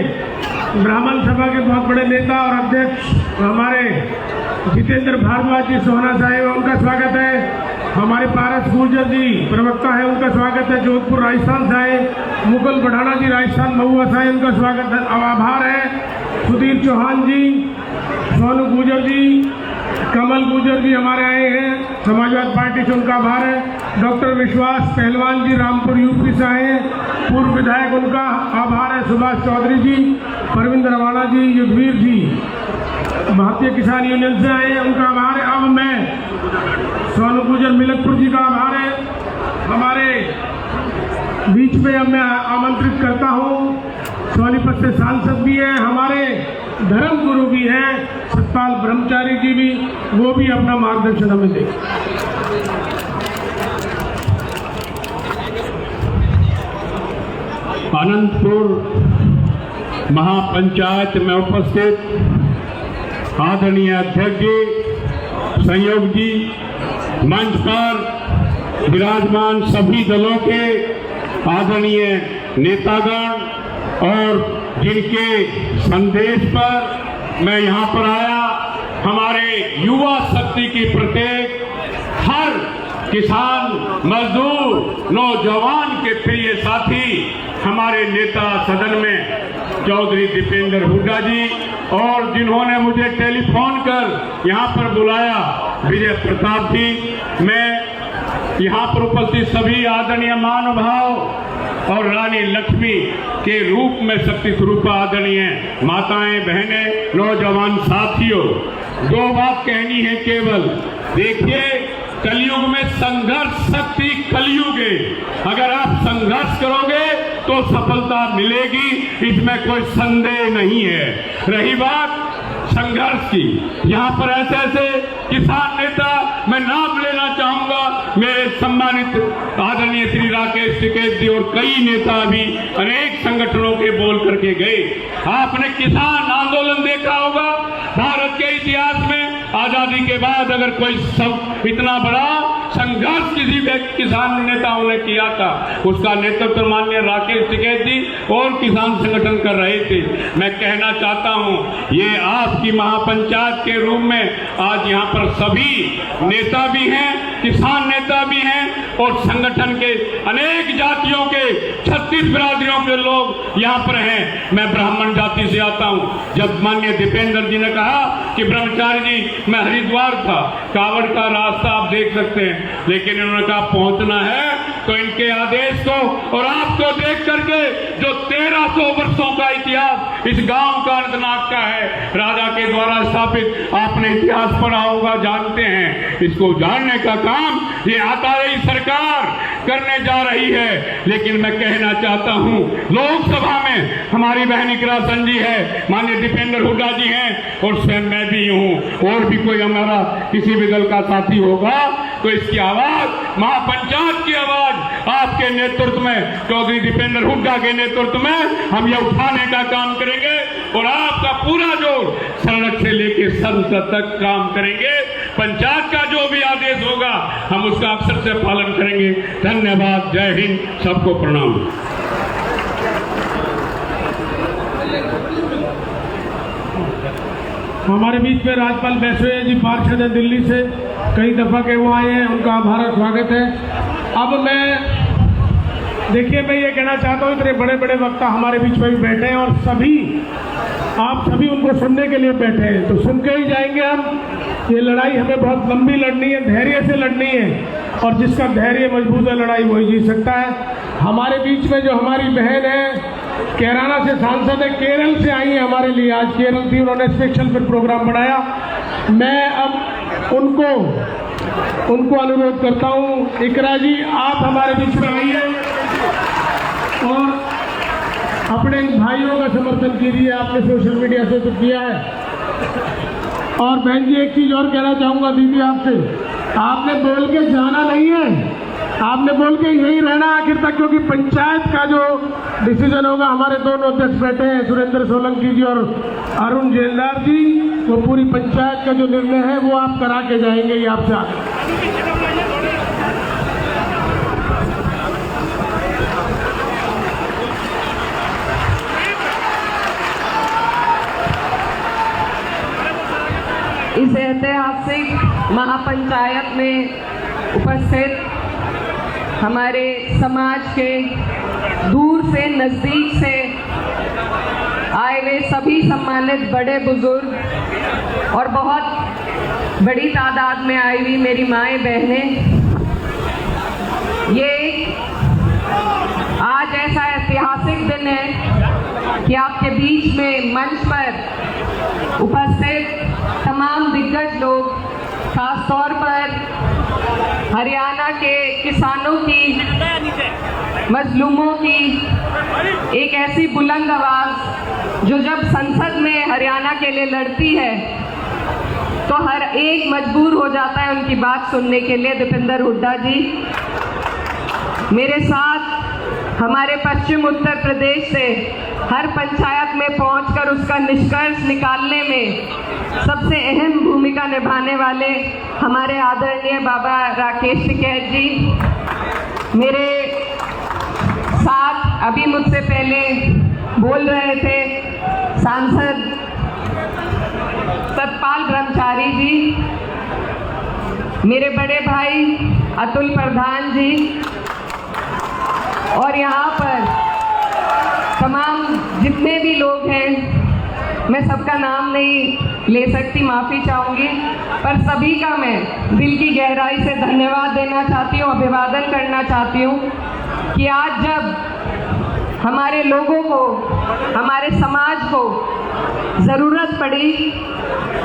ब्राह्मण सभा के बहुत बड़े नेता और अध्यक्ष हमारे जितेंद्र भारद्वाज जी सोहना साहेब, उनका स्वागत है। हमारे पारस गुर्जर जी प्रवक्ता है, उनका स्वागत है। जोधपुर राजस्थान से आए मुगल बढ़ाना जी राजस्थान महुआ से आए, उनका स्वागत है, आभार है। सुधीर चौहान जी, सोनू गुर्जर जी, कमल गुर्जर जी हमारे आए हैं समाजवादी पार्टी से, उनका आभार है। डॉक्टर विश्वास पहलवान जी रामपुर यूपी से आए हैं, पूर्व विधायक, उनका आभार है। सुभाष चौधरी जी, परविंद रवाना जी, युद्धवीर जी भारतीय किसान यूनियन से आए हैं, उनका आभार है। अब मैं सोनू गुर्जर मिलकपुर जी का आभार है। हमारे बीच में अब मैं आमंत्रित करता हूँ, सोनीपत से सांसद भी हैं, हमारे धर्म गुरु भी हैं सतपाल ब्रह्मचारी जी भी, वो भी अपना मार्गदर्शन हमें दें। अनंतपुर महापंचायत में उपस्थित आदरणीय अध्यक्ष जी, संयोग जी, मंच पर विराजमान सभी दलों के आदरणीय नेतागण और जिनके संदेश पर मैं यहाँ पर आया, हमारे युवा शक्ति की प्रत्येक हर किसान, मजदूर, नौजवान के प्रिय साथी हमारे नेता सदन में चौधरी दीपेंद्र हुड्डा जी, और जिन्होंने मुझे टेलीफोन कर यहाँ पर बुलाया, विजय प्रताप जी। मैं यहाँ पर उपस्थित सभी आदरणीय महानुभाव और रानी लक्ष्मी के रूप में शक्ति स्वरूप आदरणीय माताएं, बहनें, नौजवान साथियों, दो बात कहनी है केवल। देखिए, कलयुग में संघर्ष शक्ति कलयुग है। अगर आप संघर्ष करोगे तो सफलता मिलेगी, इसमें कोई संदेह नहीं है। रही बात संघर्ष की, यहाँ पर ऐसे ऐसे किसान नेता मैं नाम लेना चाहूंगा, मेरे सम्मानित आदरणीय श्री राकेश टिकैत जी और कई नेता भी अनेक संगठनों के बोल करके गए। आपने किसान आंदोलन देखा होगा, भारत के इतिहास में आजादी के बाद अगर कोई सब इतना बड़ा संघर्ष किसी किसान नेताओं ने किया था, उसका नेतृत्व माननीय राकेश टिकैत जी और किसान संगठन कर रहे थे। मैं कहना चाहता हूं, ये आपकी महापंचायत के रूप में आज यहाँ पर सभी नेता भी हैं, किसान नेता भी हैं और संगठन के अनेक जातियों के 36 बिरादरियों के लोग यहाँ पर हैं। मैं ब्राह्मण जाति से आता हूँ। जब माननीय दीपेंद्र जी ने कहा कि ब्रह्मचारी जी, मैं हरिद्वार था, कावड़ का रास्ता आप देख सकते हैं, लेकिन इन्होंने कहा पहुंचना है तो इनके आदेश को और आपको देख करके जो 1300 वर्षों का इतिहास इस गांव का अनंतनाग का है, राजा के द्वारा स्थापित, आपने इतिहास पढ़ा होगा, जानते हैं। इसको जानने का काम ये आता रही सरकार करने जा रही है। लेकिन मैं कहना चाहता हूं, लोकसभा में हमारी बहन इकरा संजी है, माननीय दीपेंद्र हुड्डा जी हैं और स्वयं मैं भी हूं, और भी कोई हमारा किसी भी दल का साथी होगा तो इसकी आवाज, महापंचायत की आवाज आपके नेतृत्व में, चौधरी दीपेंद्र हुड्डा के नेतृत्व में हम ये उठाने का काम करेंगे और आपका पूरा जोर सड़क से लेके संसद तक काम करेंगे। पंचायत का जो भी आदेश होगा हम उसका अवसर से पालन करेंगे। धन्यवाद, जय हिंद, सबको प्रणाम। हमारे बीच में राज्यपाल वैष्णो जी पार्षद हैं दिल्ली से, कई दफा के वो आए हैं, उनका हमारा स्वागत है। अब देखिए मैं ये कहना चाहता हूँ, इतने बड़े बड़े वक्ता हमारे बीच में भी बैठे हैं और आप सभी उनको सुनने के लिए बैठे हैं, तो सुन के ही जाएंगे हम। ये लड़ाई हमें बहुत लंबी लड़नी है, धैर्य से लड़नी है, और जिसका धैर्य मजबूत है लड़ाई वही जीत सकता है। हमारे बीच में जो हमारी बहन है, कैराना से सांसद है, केरल से आई है हमारे लिए, आज केरल थी, उन्होंने स्पेशल फिर प्रोग्राम बनाया। मैं अब उनको अनुरोध करता हूँ, इकरा जी आप हमारे बीच में आइए और अपने भाइयों का समर्थन कीजिए, आपने सोशल मीडिया से तो किया है। और बहन जी एक चीज और कहना चाहूंगा दीदी आपसे, आपने बोल के जाना नहीं है, आपने बोल के यही रहना आखिर तक, क्योंकि पंचायत का जो डिसीजन होगा, हमारे दोनों अध्यक्ष बैठे हैं, सुरेंद्र सोलंकी जी और अरुण जेलदार जी, वो पूरी पंचायत का जो निर्णय है वो आप करा के जाएंगे, ये आपसे आगे। इस ऐतिहासिक महापंचायत में उपस्थित हमारे समाज के दूर से नज़दीक से आए हुए सभी सम्मानित बड़े बुजुर्ग और बहुत बड़ी तादाद में आई हुई मेरी माएँ बहनें, ये आज ऐसा ऐतिहासिक दिन है कि आपके बीच में मंच पर उपस्थित तमाम दिग्गज लोग, खास तौर पर हरियाणा के किसानों की, मजलूमों की एक ऐसी बुलंद आवाज़ जो जब संसद में हरियाणा के लिए लड़ती है तो हर एक मजबूर हो जाता है उनकी बात सुनने के लिए। दीपेंद्र हुड्डा जी मेरे साथ हमारे पश्चिम उत्तर प्रदेश से हर पंचायत में पहुंचकर उसका निष्कर्ष निकालने में सबसे अहम भूमिका निभाने वाले हमारे आदरणीय बाबा राकेश टिकैत जी, मेरे साथ अभी मुझसे पहले बोल रहे थे सांसद सतपाल ब्रह्मचारी जी, मेरे बड़े भाई अतुल प्रधान जी और यहाँ पर तमाम जितने भी लोग हैं, मैं सबका नाम नहीं ले सकती, माफ़ी चाहूँगी, पर सभी का मैं दिल की गहराई से धन्यवाद देना चाहती हूँ, अभिवादन करना चाहती हूँ कि आज जब हमारे लोगों को, हमारे समाज को ज़रूरत पड़ी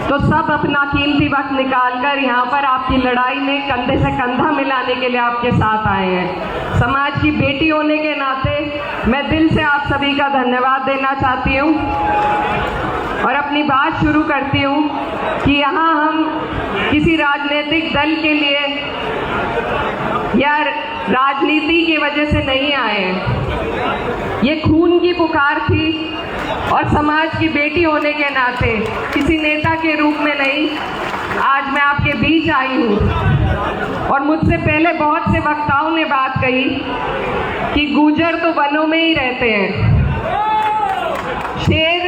तो सब अपना कीमती वक्त निकालकर यहाँ पर आपकी लड़ाई में कंधे से कंधा मिलाने के लिए आपके साथ आए हैं। समाज की बेटी होने के नाते मैं दिल से आप सभी का धन्यवाद देना चाहती हूँ और अपनी बात शुरू करती हूँ कि यहाँ हम किसी राजनीतिक दल के लिए या राजनीति की वजह से नहीं आए हैं। ये खून की पुकार थी और समाज की बेटी होने के नाते किसी नेता के रूप में नहीं, आज मैं आपके बीच आई हूँ। और मुझसे पहले बहुत से वक्ताओं ने बात कही कि गुर्जर तो वनों में ही रहते हैं, शेर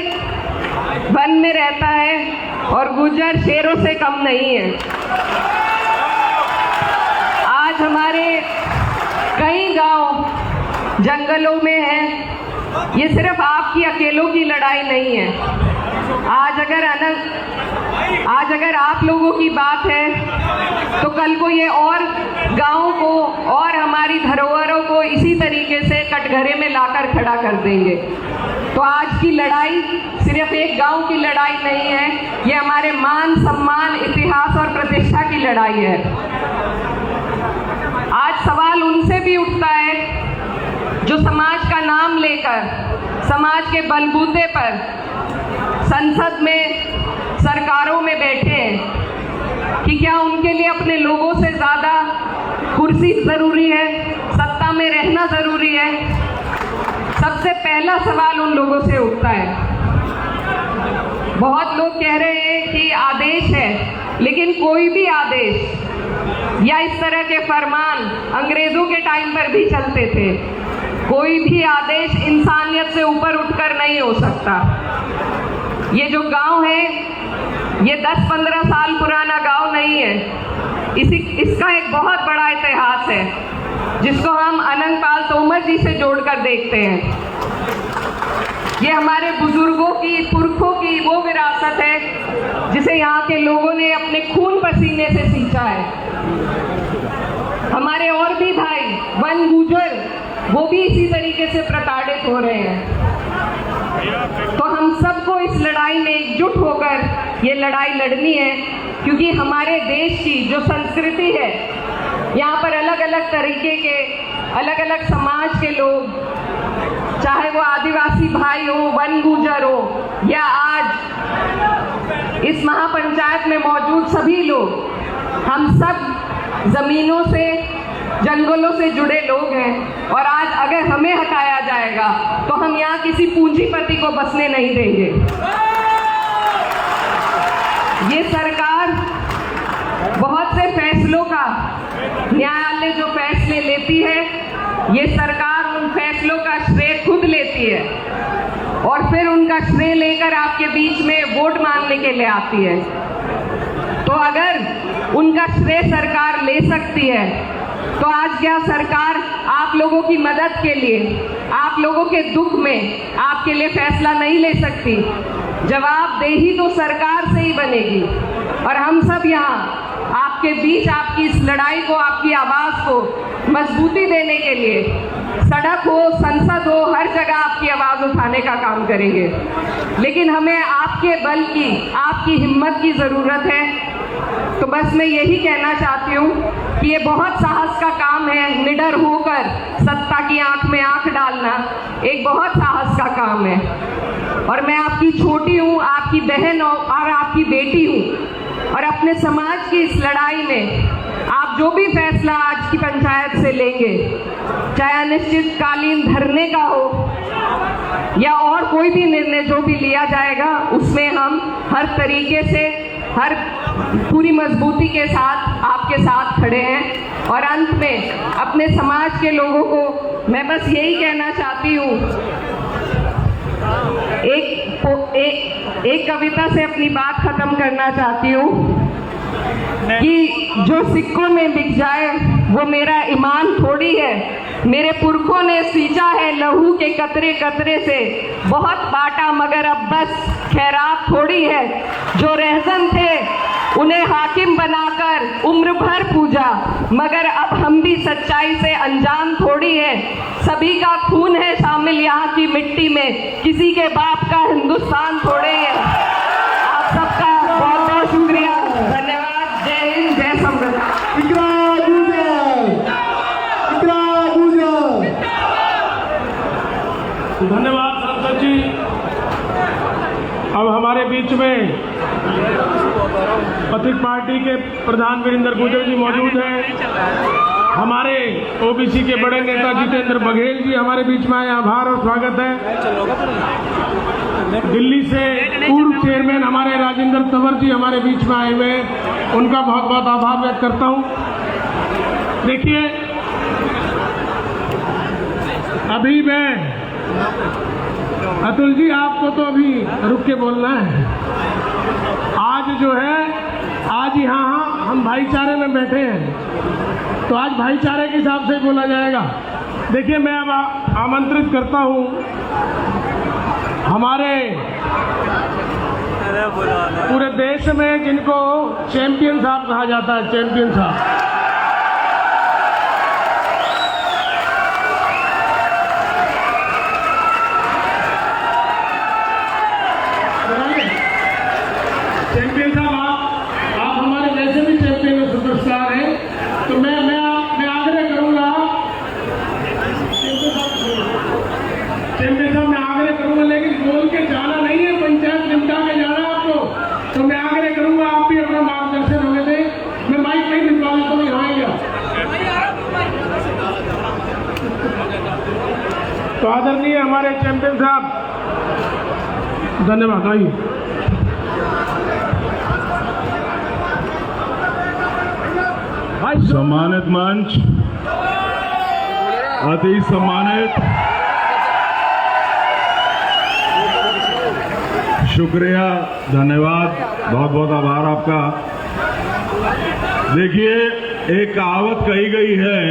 वन में रहता है और गुर्जर शेरों से कम नहीं है। आज हमारे कई गांव जंगलों में हैं। ये सिर्फ आपकी अकेलों की लड़ाई नहीं है। आज अगर आप लोगों की बात है तो कल को ये और गांवों को और हमारी धरोहरों को इसी तरीके से कटघरे में लाकर खड़ा कर देंगे। तो आज की लड़ाई सिर्फ एक गांव की लड़ाई नहीं है, ये हमारे मान, सम्मान, इतिहास और प्रतिष्ठा की लड़ाई है। आज सवाल उनसे भी उठता है जो समाज का नाम लेकर समाज के बलबूते पर संसद में, सरकारों में बैठे हैं कि क्या उनके लिए अपने लोगों से ज़्यादा कुर्सी ज़रूरी है, सत्ता में रहना ज़रूरी है। सबसे पहला सवाल उन लोगों से उठता है। बहुत लोग कह रहे हैं कि आदेश है, लेकिन कोई भी आदेश या इस तरह के फरमान अंग्रेजों के टाइम पर भी चलते थे। कोई भी आदेश इंसानियत से ऊपर उठकर नहीं हो सकता। ये जो गांव है, ये 10-15 साल पुराना गांव नहीं है। इसका एक बहुत बड़ा इतिहास है जिसको हम अनंतपाल तोमर जी से जोड़कर देखते हैं। ये हमारे बुजुर्गों की, पुरखों की वो विरासत है जिसे यहाँ के लोगों ने अपने खून पसीने से सींचा है। हमारे और भी भाई वन गुर्जर, वो भी इसी तरीके से प्रताड़ित हो रहे हैं। तो हम सबको इस लड़ाई में एकजुट होकर ये लड़ाई लड़नी है, क्योंकि हमारे देश की जो संस्कृति है, यहाँ पर अलग अलग तरीके के, अलग अलग समाज के लोग, चाहे वो आदिवासी भाई हो, वन गुर्जर हो, या आज इस महापंचायत में मौजूद सभी लोग, हम सब जमीनों से, जंगलों से जुड़े लोग हैं। और आज अगर हमें हटाया जाएगा तो हम यहाँ किसी पूंजीपति को बसने नहीं देंगे। ये सरकार बहुत से फैसलों का, न्यायालय जो फैसले लेती है, ये सरकार उन फैसलों का श्रेय खुद लेती है और फिर उनका श्रेय लेकर आपके बीच में वोट मांगने के लिए आती है। तो अगर उनका श्रेय सरकार ले सकती है तो आज क्या सरकार आप लोगों की मदद के लिए, आप लोगों के दुख में आपके लिए फैसला नहीं ले सकती? जवाबदेही तो सरकार से ही बनेगी। और हम सब यहाँ आपके बीच आपकी इस लड़ाई को, आपकी आवाज़ को मजबूती देने के लिए सड़क हो, संसद हो, हर जगह आपकी आवाज़ उठाने का काम करेंगे। लेकिन हमें आपके बल की, आपकी हिम्मत की ज़रूरत है। तो बस मैं यही कहना चाहती हूँ कि ये बहुत साहस का काम है। निडर होकर सत्ता की आंख में आंख डालना एक बहुत साहस का काम है। और मैं आपकी छोटी हूँ, आपकी बहन और आपकी बेटी हूँ। और अपने समाज की इस लड़ाई में आप जो भी फैसला आज की पंचायत से लेंगे, चाहे अनिश्चितकालीन धरने का हो या और कोई भी निर्णय जो भी लिया जाएगा, उसमें हम हर तरीके से, हर पूरी मजबूती के साथ आपके साथ खड़े हैं। और अंत में अपने समाज के लोगों को मैं बस यही कहना चाहती हूँ, एक कविता से अपनी बात खत्म करना चाहती हूँ कि जो सिक्कों में बिक जाए वो मेरा ईमान थोड़ी है। मेरे पुरखों ने सींचा है लहू के कतरे कतरे से, बहुत बांटा मगर अब बस खैरात थोड़ी है। जो रहज़न थे उन्हें हाकिम बनाकर उम्र भर पूजा, मगर अब हम भी सच्चाई से अनजान थोड़ी है। सभी का खून है शामिल यहाँ की मिट्टी में, किसी के बाप का हिंदुस्तान थोड़े है। आप सबका बहुत बहुत शुक्रिया, धन्यवाद। जय हिंद, जय संविधान। धन्यवाद सांसद जी। अब हमारे बीच में पथिक पार्टी के प्रधान वीरेंद्र गुर्जर जी मौजूद हैं। हमारे ओबीसी के बड़े नेता जितेंद्र बघेल जी हमारे बीच में आए, आभार और स्वागत है। दिल्ली से पूर्व चेयरमैन हमारे राजेंद्र तंवर जी हमारे बीच में आए हुए, उनका बहुत बहुत आभार व्यक्त करता हूं। देखिए, अभी मैं अतुल जी आपको तो अभी रुक के बोलना है। आज जो है, आज यहाँ हम भाईचारे में बैठे हैं, तो आज भाईचारे के हिसाब से बोला जाएगा। देखिए, मैं अब आमंत्रित करता हूँ हमारे पूरे देश में जिनको चैंपियन साहब कहा जाता है, चैंपियन साहब, चैंपियन साहब, आप हमारे वैसे भी चैंपियन सुपरस्टार हैं, तो मैं आग्रह करूंगा, चैंपियन साहब मैं आग्रह करूंगा, लेकिन बोल के जाना नहीं है, पंचायत निपटा के जाना है आपको। तो मैं आग्रह करूंगा आप भी अपना मार्गदर्शन हमें दें। मैं माइक नहीं भिजवा देता हूँ, यहाँ आएगा। तो आदरणीय हमारे चैंपियन साहब, धन्यवाद। आइए। सम्मानित मंच, अति सम्मानित, शुक्रिया, धन्यवाद, बहुत बहुत आभार आपका। देखिए, एक कहावत कही गई है,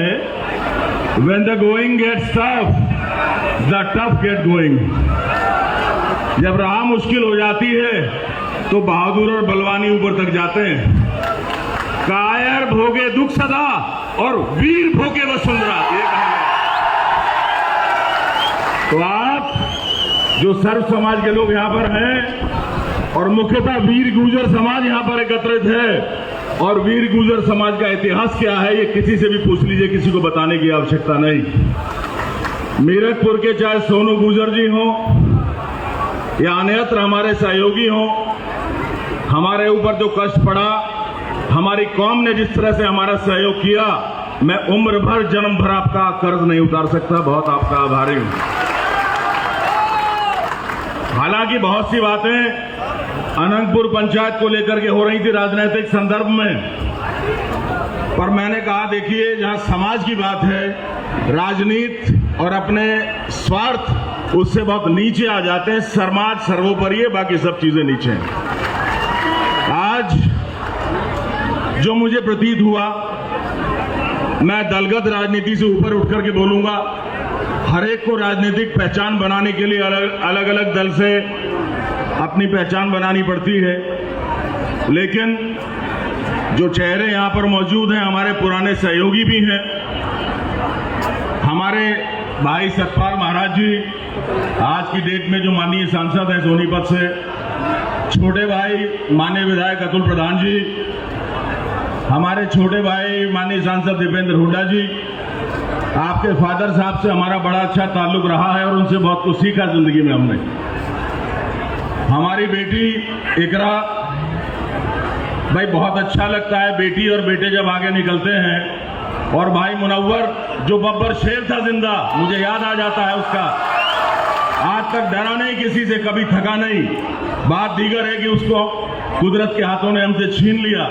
when the going gets tough, the tough get going. जब राह मुश्किल हो जाती है तो बहादुर और बलवानी ऊपर तक जाते हैं। कायर भोगे दुख सदा और वीर भोगे वसुंधरा, ये कहा गया। तो आप जो सर्व समाज के लोग यहाँ पर हैं और मुख्यतः वीर गुर्जर समाज यहाँ पर एकत्रित है, और वीर गुर्जर समाज का इतिहास क्या है ये किसी से भी पूछ लीजिए, किसी को बताने की आवश्यकता नहीं। मीरठपुर के चाहे सोनू गुर्जर जी हों या अन्यत्र हमारे सहयोगी हों, हमारे ऊपर जो कष्ट पड़ा, हमारी कौम ने जिस तरह से हमारा सहयोग किया, मैं उम्र भर जन्म भर आपका कर्ज नहीं उतार सकता। बहुत आपका आभारी हूं। हालांकि बहुत सी बातें अनंतपुर पंचायत को लेकर के हो रही थी राजनीतिक संदर्भ में, पर मैंने कहा देखिए, जहां समाज की बात है, राजनीति और अपने स्वार्थ उससे बहुत नीचे आ जाते हैं। समाज सर्वोपरि है, बाकी सब चीजें नीचे हैं। आज जो मुझे प्रतीत हुआ, मैं दलगत राजनीति से ऊपर उठ करके बोलूंगा। हर एक को राजनीतिक पहचान बनाने के लिए अलग अलग दल से अपनी पहचान बनानी पड़ती है, लेकिन जो चेहरे यहां पर मौजूद हैं, हमारे पुराने सहयोगी भी हैं। हमारे भाई सतपाल महाराज जी, आज की डेट में जो माननीय सांसद हैं सोनीपत से, छोटे भाई माननीय विधायक अतुल प्रधान जी, हमारे छोटे भाई माननीय सांसद दीपेंद्र हुड्डा जी, आपके फादर साहब से हमारा बड़ा अच्छा ताल्लुक रहा है और उनसे बहुत कुछ सीखा जिंदगी में हमने। हमारी बेटी इकरा, भाई बहुत अच्छा लगता है बेटी और बेटे जब आगे निकलते हैं, और भाई मुनव्वर जो बब्बर शेर था जिंदा, मुझे याद आ जाता है उसका। आज तक डरा नहीं किसी से, कभी थका नहीं। बात दीगर है कि उसको कुदरत के हाथों ने हमसे छीन लिया,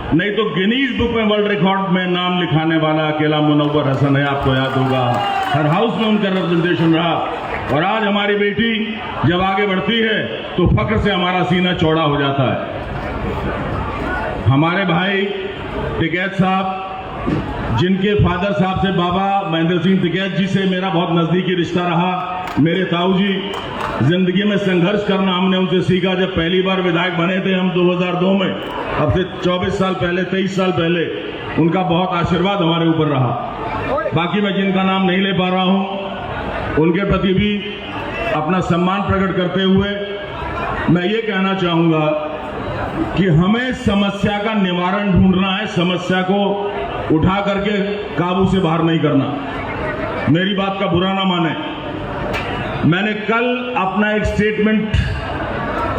नहीं तो गिनीज बुक में वर्ल्ड रिकॉर्ड में नाम लिखाने वाला अकेला मुनव्वर हसन है। आपको याद होगा, हर हाउस में उनका रिप्रेजेंटेशन रहा। और आज हमारी बेटी जब आगे बढ़ती है तो फख्र से हमारा सीना चौड़ा हो जाता है। हमारे भाई टिकैत साहब जिनके फादर साहब से बाबा महेंद्र सिंह टिकैत जी से मेरा बहुत नजदीकी रिश्ता रहा। मेरे ताऊ जी, जिंदगी में संघर्ष करना हमने उनसे सीखा। जब पहली बार विधायक बने थे हम 2002 में, अब से 24 साल पहले, 23 साल पहले, उनका बहुत आशीर्वाद हमारे ऊपर रहा। बाकी मैं जिनका नाम नहीं ले पा रहा हूं, उनके प्रति भी अपना सम्मान प्रकट करते हुए मैं ये कहना चाहूंगा कि हमें समस्या का निवारण ढूंढना है, समस्या को उठा करके काबू से बाहर नहीं करना। मेरी बात का बुरा ना माने, मैंने कल अपना एक स्टेटमेंट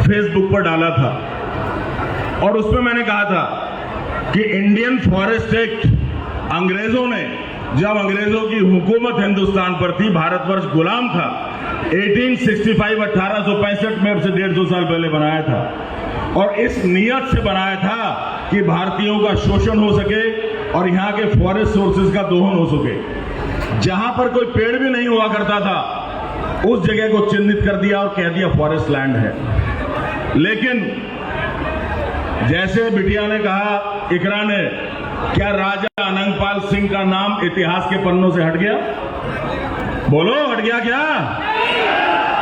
फेसबुक पर डाला था और उसमें मैंने कहा था कि इंडियन फॉरेस्ट एक्ट, अंग्रेजों ने, जब अंग्रेजों की हुकूमत हिंदुस्तान पर थी, भारतवर्ष गुलाम था, 1865 1865 में, अब से 150 साल पहले बनाया था। और इस नियत से बनाया था कि भारतीयों का शोषण हो सके और यहाँ के फॉरेस्ट सोर्सेज का दोहन हो सके। जहां पर कोई पेड़ भी नहीं हुआ करता था उस जगह को चिन्हित कर दिया और कह दिया फॉरेस्ट लैंड है। लेकिन जैसे बिटिया ने कहा, इकरा ने, क्या राजा अनंगपाल सिंह का नाम इतिहास के पन्नों से हट गया? बोलो, हट गया क्या?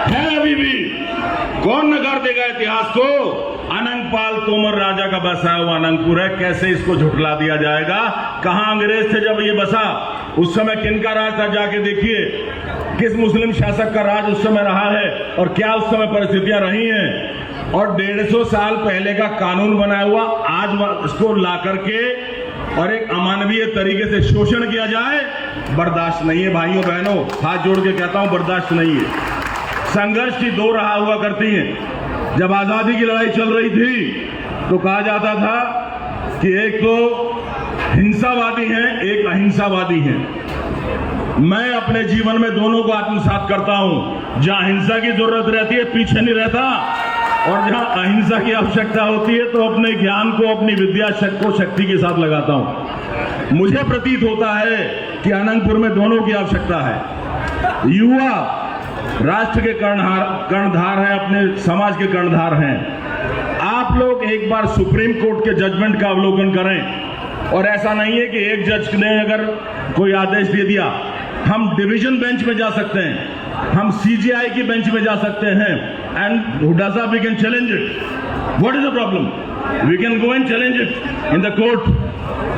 है अभी भी? कौन नकार देगा इतिहास को? अनंगपाल तोमर राजा का बसाया हुआ अनंगपुर है, कैसे इसको झुठला दिया जाएगा? कहां अंग्रेज थे जब ये बसा? उस समय किनका राज था? जाके देखिए किस मुस्लिम शासक का राज उस समय रहा है और क्या उस समय परिस्थितियां रही हैं। और 150 साल पहले का कानून बनाया हुआ आज इसको ला करके और एक अमानवीय तरीके से शोषण किया जाए, बर्दाश्त नहीं है भाइयों बहनों, हाथ जोड़ के कहता हूं, बर्दाश्त नहीं है। संघर्ष की दो राह हुआ करती हैं। जब आजादी की लड़ाई चल रही थी तो कहा जाता था कि एक तो हिंसावादी हैं, एक अहिंसावादी हैं। मैं अपने जीवन में दोनों को आत्मसात करता हूं। जहां हिंसा की जरूरत रहती है पीछे नहीं रहता, और जहां अहिंसा की आवश्यकता होती है तो अपने ज्ञान को, अपनी विद्या को शक्ति के साथ लगाता हूं। मुझे प्रतीत होता है कि अनंतपुर में दोनों की आवश्यकता है। युवा राष्ट्र के कर्णधार हैं, अपने समाज के कर्णधार हैं। आप लोग एक बार सुप्रीम कोर्ट के जजमेंट का अवलोकन करें। और ऐसा नहीं है कि एक जज ने अगर कोई आदेश दे दिया, हम डिवीजन बेंच में जा सकते हैं, हम सीजीआई की बेंच में जा सकते हैं, and Hooda sahab we can challenge it. What is the problem? We can go and challenge it in the court,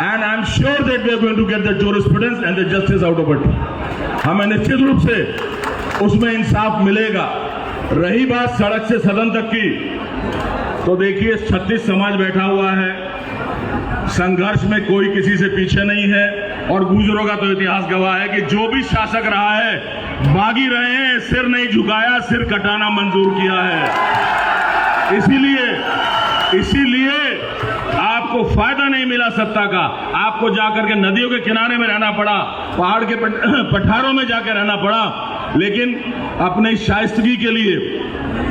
and I am sure that we are going to get the jurisprudence and the justice out of it. हमें निश्चित रूप से उसमें इंसाफ मिलेगा। रही बात सड़क से सदन तक की, तो देखिए 36 समाज बैठा हुआ है, संघर्ष में कोई किसी से पीछे नहीं है, और गुजरों का तो इतिहास गवाह है कि जो भी शासक रहा है बागी रहे हैं, सिर नहीं झुकाया, सिर कटाना मंजूर किया है। इसीलिए आपको फायदा नहीं मिला सत्ता का, आपको जाकर के नदियों के किनारे में रहना पड़ा, पहाड़ के पठारों में जाकर रहना पड़ा, लेकिन अपने शाइस्तगी के लिए,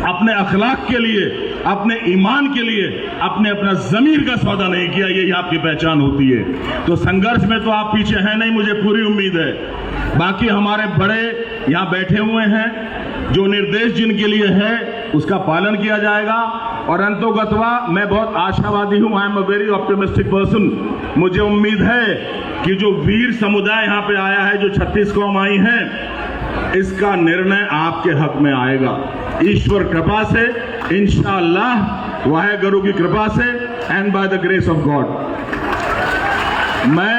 अपने अखलाक के लिए, अपने ईमान के लिए अपना जमीर का सौदा नहीं किया। यही आपकी पहचान होती है। तो संघर्ष में तो आप पीछे हैं नहीं, मुझे पूरी उम्मीद है। बाकी हमारे बड़े यहाँ बैठे हुए हैं, जो निर्देश जिनके लिए है उसका पालन किया जाएगा। और अंतोगतवा मैं बहुत आशावादी हूं, I am a very optimistic person. मुझे उम्मीद है कि जो वीर समुदाय यहाँ पे आया है, जो 36 कौम आई हैं, इसका निर्णय आपके हक में आएगा, ईश्वर कृपा से, इंशाअल्लाह, वाहेगुरु की कृपा से, and by the grace of God. मैं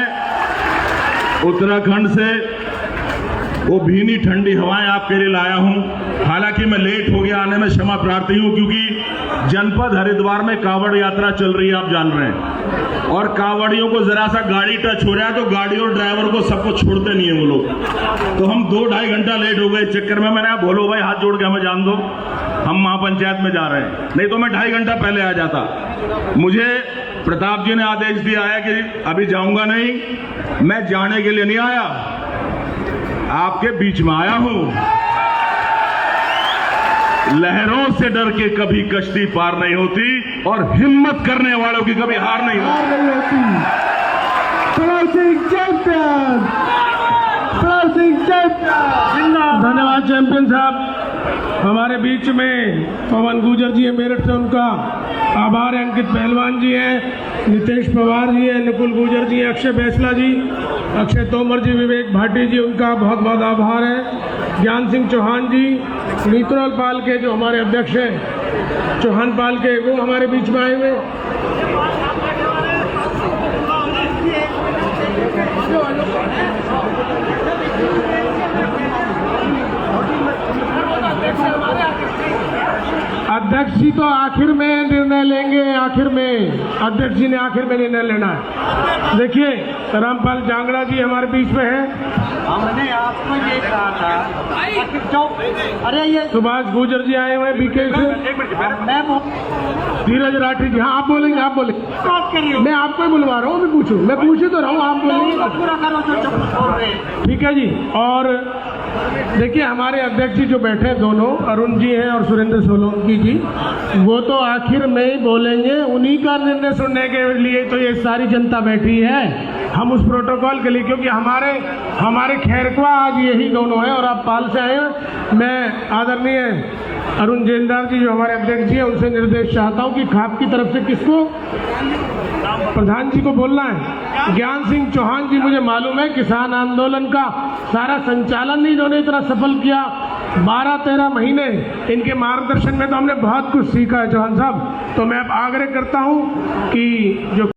उत्तराखंड से वो भीनी ठंडी हवाएं आपके लिए लाया हूं। हालांकि मैं लेट हो गया आने में, क्षमा प्रार्थी हूं, क्योंकि जनपद हरिद्वार में कांवड़ यात्रा चल रही है, आप जान रहे हैं, और कांवड़ियों को जरा सा गाड़ी टच हो रहा है तो गाड़ी और ड्राइवर को सबको छोड़ते नहीं है वो लोग। तो हम 2-2.5 घंटा लेट हो गए। चक्कर में मैंने बोलो भाई हाथ जोड़ के हमें जान दो, हम महापंचायत में जा रहे हैं, नहीं तो मैं 2.5 घंटा पहले आ जाता। मुझे प्रताप जी ने आदेश दिया है कि अभी जाऊंगा नहीं। मैं जाने के लिए नहीं आया, आपके बीच में आया हूं। लहरों से डर के कभी कश्ती पार नहीं होती, और हिम्मत करने वालों की कभी हार नहीं होती। धन्यवाद चैंपियन साहब। हमारे बीच में पवन गुजर जी है मेरठ से, उनका आभार है। अंकित पहलवान जी हैं, नितेश पवार जी हैं, निकुल गुजर जी हैं, अक्षय बैसला जी, अक्षय तोमर जी, विवेक भाटी जी, उनका बहुत बहुत आभार है। ज्ञान सिंह चौहान जी, नीतूलाल पाल के जो हमारे अध्यक्ष हैं चौहान पाल के, वो हमारे बीच में आए हुए। अध्यक्ष जी तो आखिर में निर्णय लेंगे, आखिर में अध्यक्ष जी ने आखिर में निर्णय लेना है। देखिए रामपाल जांगड़ा जी हमारे बीच में है। हमने आपको ये कहा था, अरे ये सुभाष गुजर जी आए हुए बीके से। मैं धीरज राठी जी, हाँ आप बोलेंगे, आप बोलेंगे। मैं आपको ही बुलवा रहा हूँ, मैं पूछूं, मैं पूछे तो रहा हूँ, आप बोलेंगे। पूरा करो जो बोल रहे हैं। ठीक है जी। और देखिए हमारे अध्यक्ष जी जो बैठे दोनों, अरुण जी हैं और सुरेंद्र सोलंकी जी, वो तो आखिर में ही बोलेंगे। उन्हीं का निर्णय सुनने के लिए तो ये सारी जनता बैठी है, हम उस प्रोटोकॉल के लिए, क्योंकि हमारे खैरकवा आज यही दोनों हैं और आप पाल से आए हैं। मैं आदरणीय अरुण जेलदार जी जो हमारे अध्यक्ष जी हैं, उनसे निर्देश चाहता हूँ कि खाप की तरफ से किसको, प्रधान जी को बोलना है। ज्ञान सिंह चौहान जी, मुझे मालूम है किसान आंदोलन का सारा संचालन इन्होंने इतना सफल किया, 12-13 महीने इनके मार्गदर्शन में तो हमने बहुत कुछ सीखा है चौहान साहब। तो मैं अब आग्रह करता हूं कि जो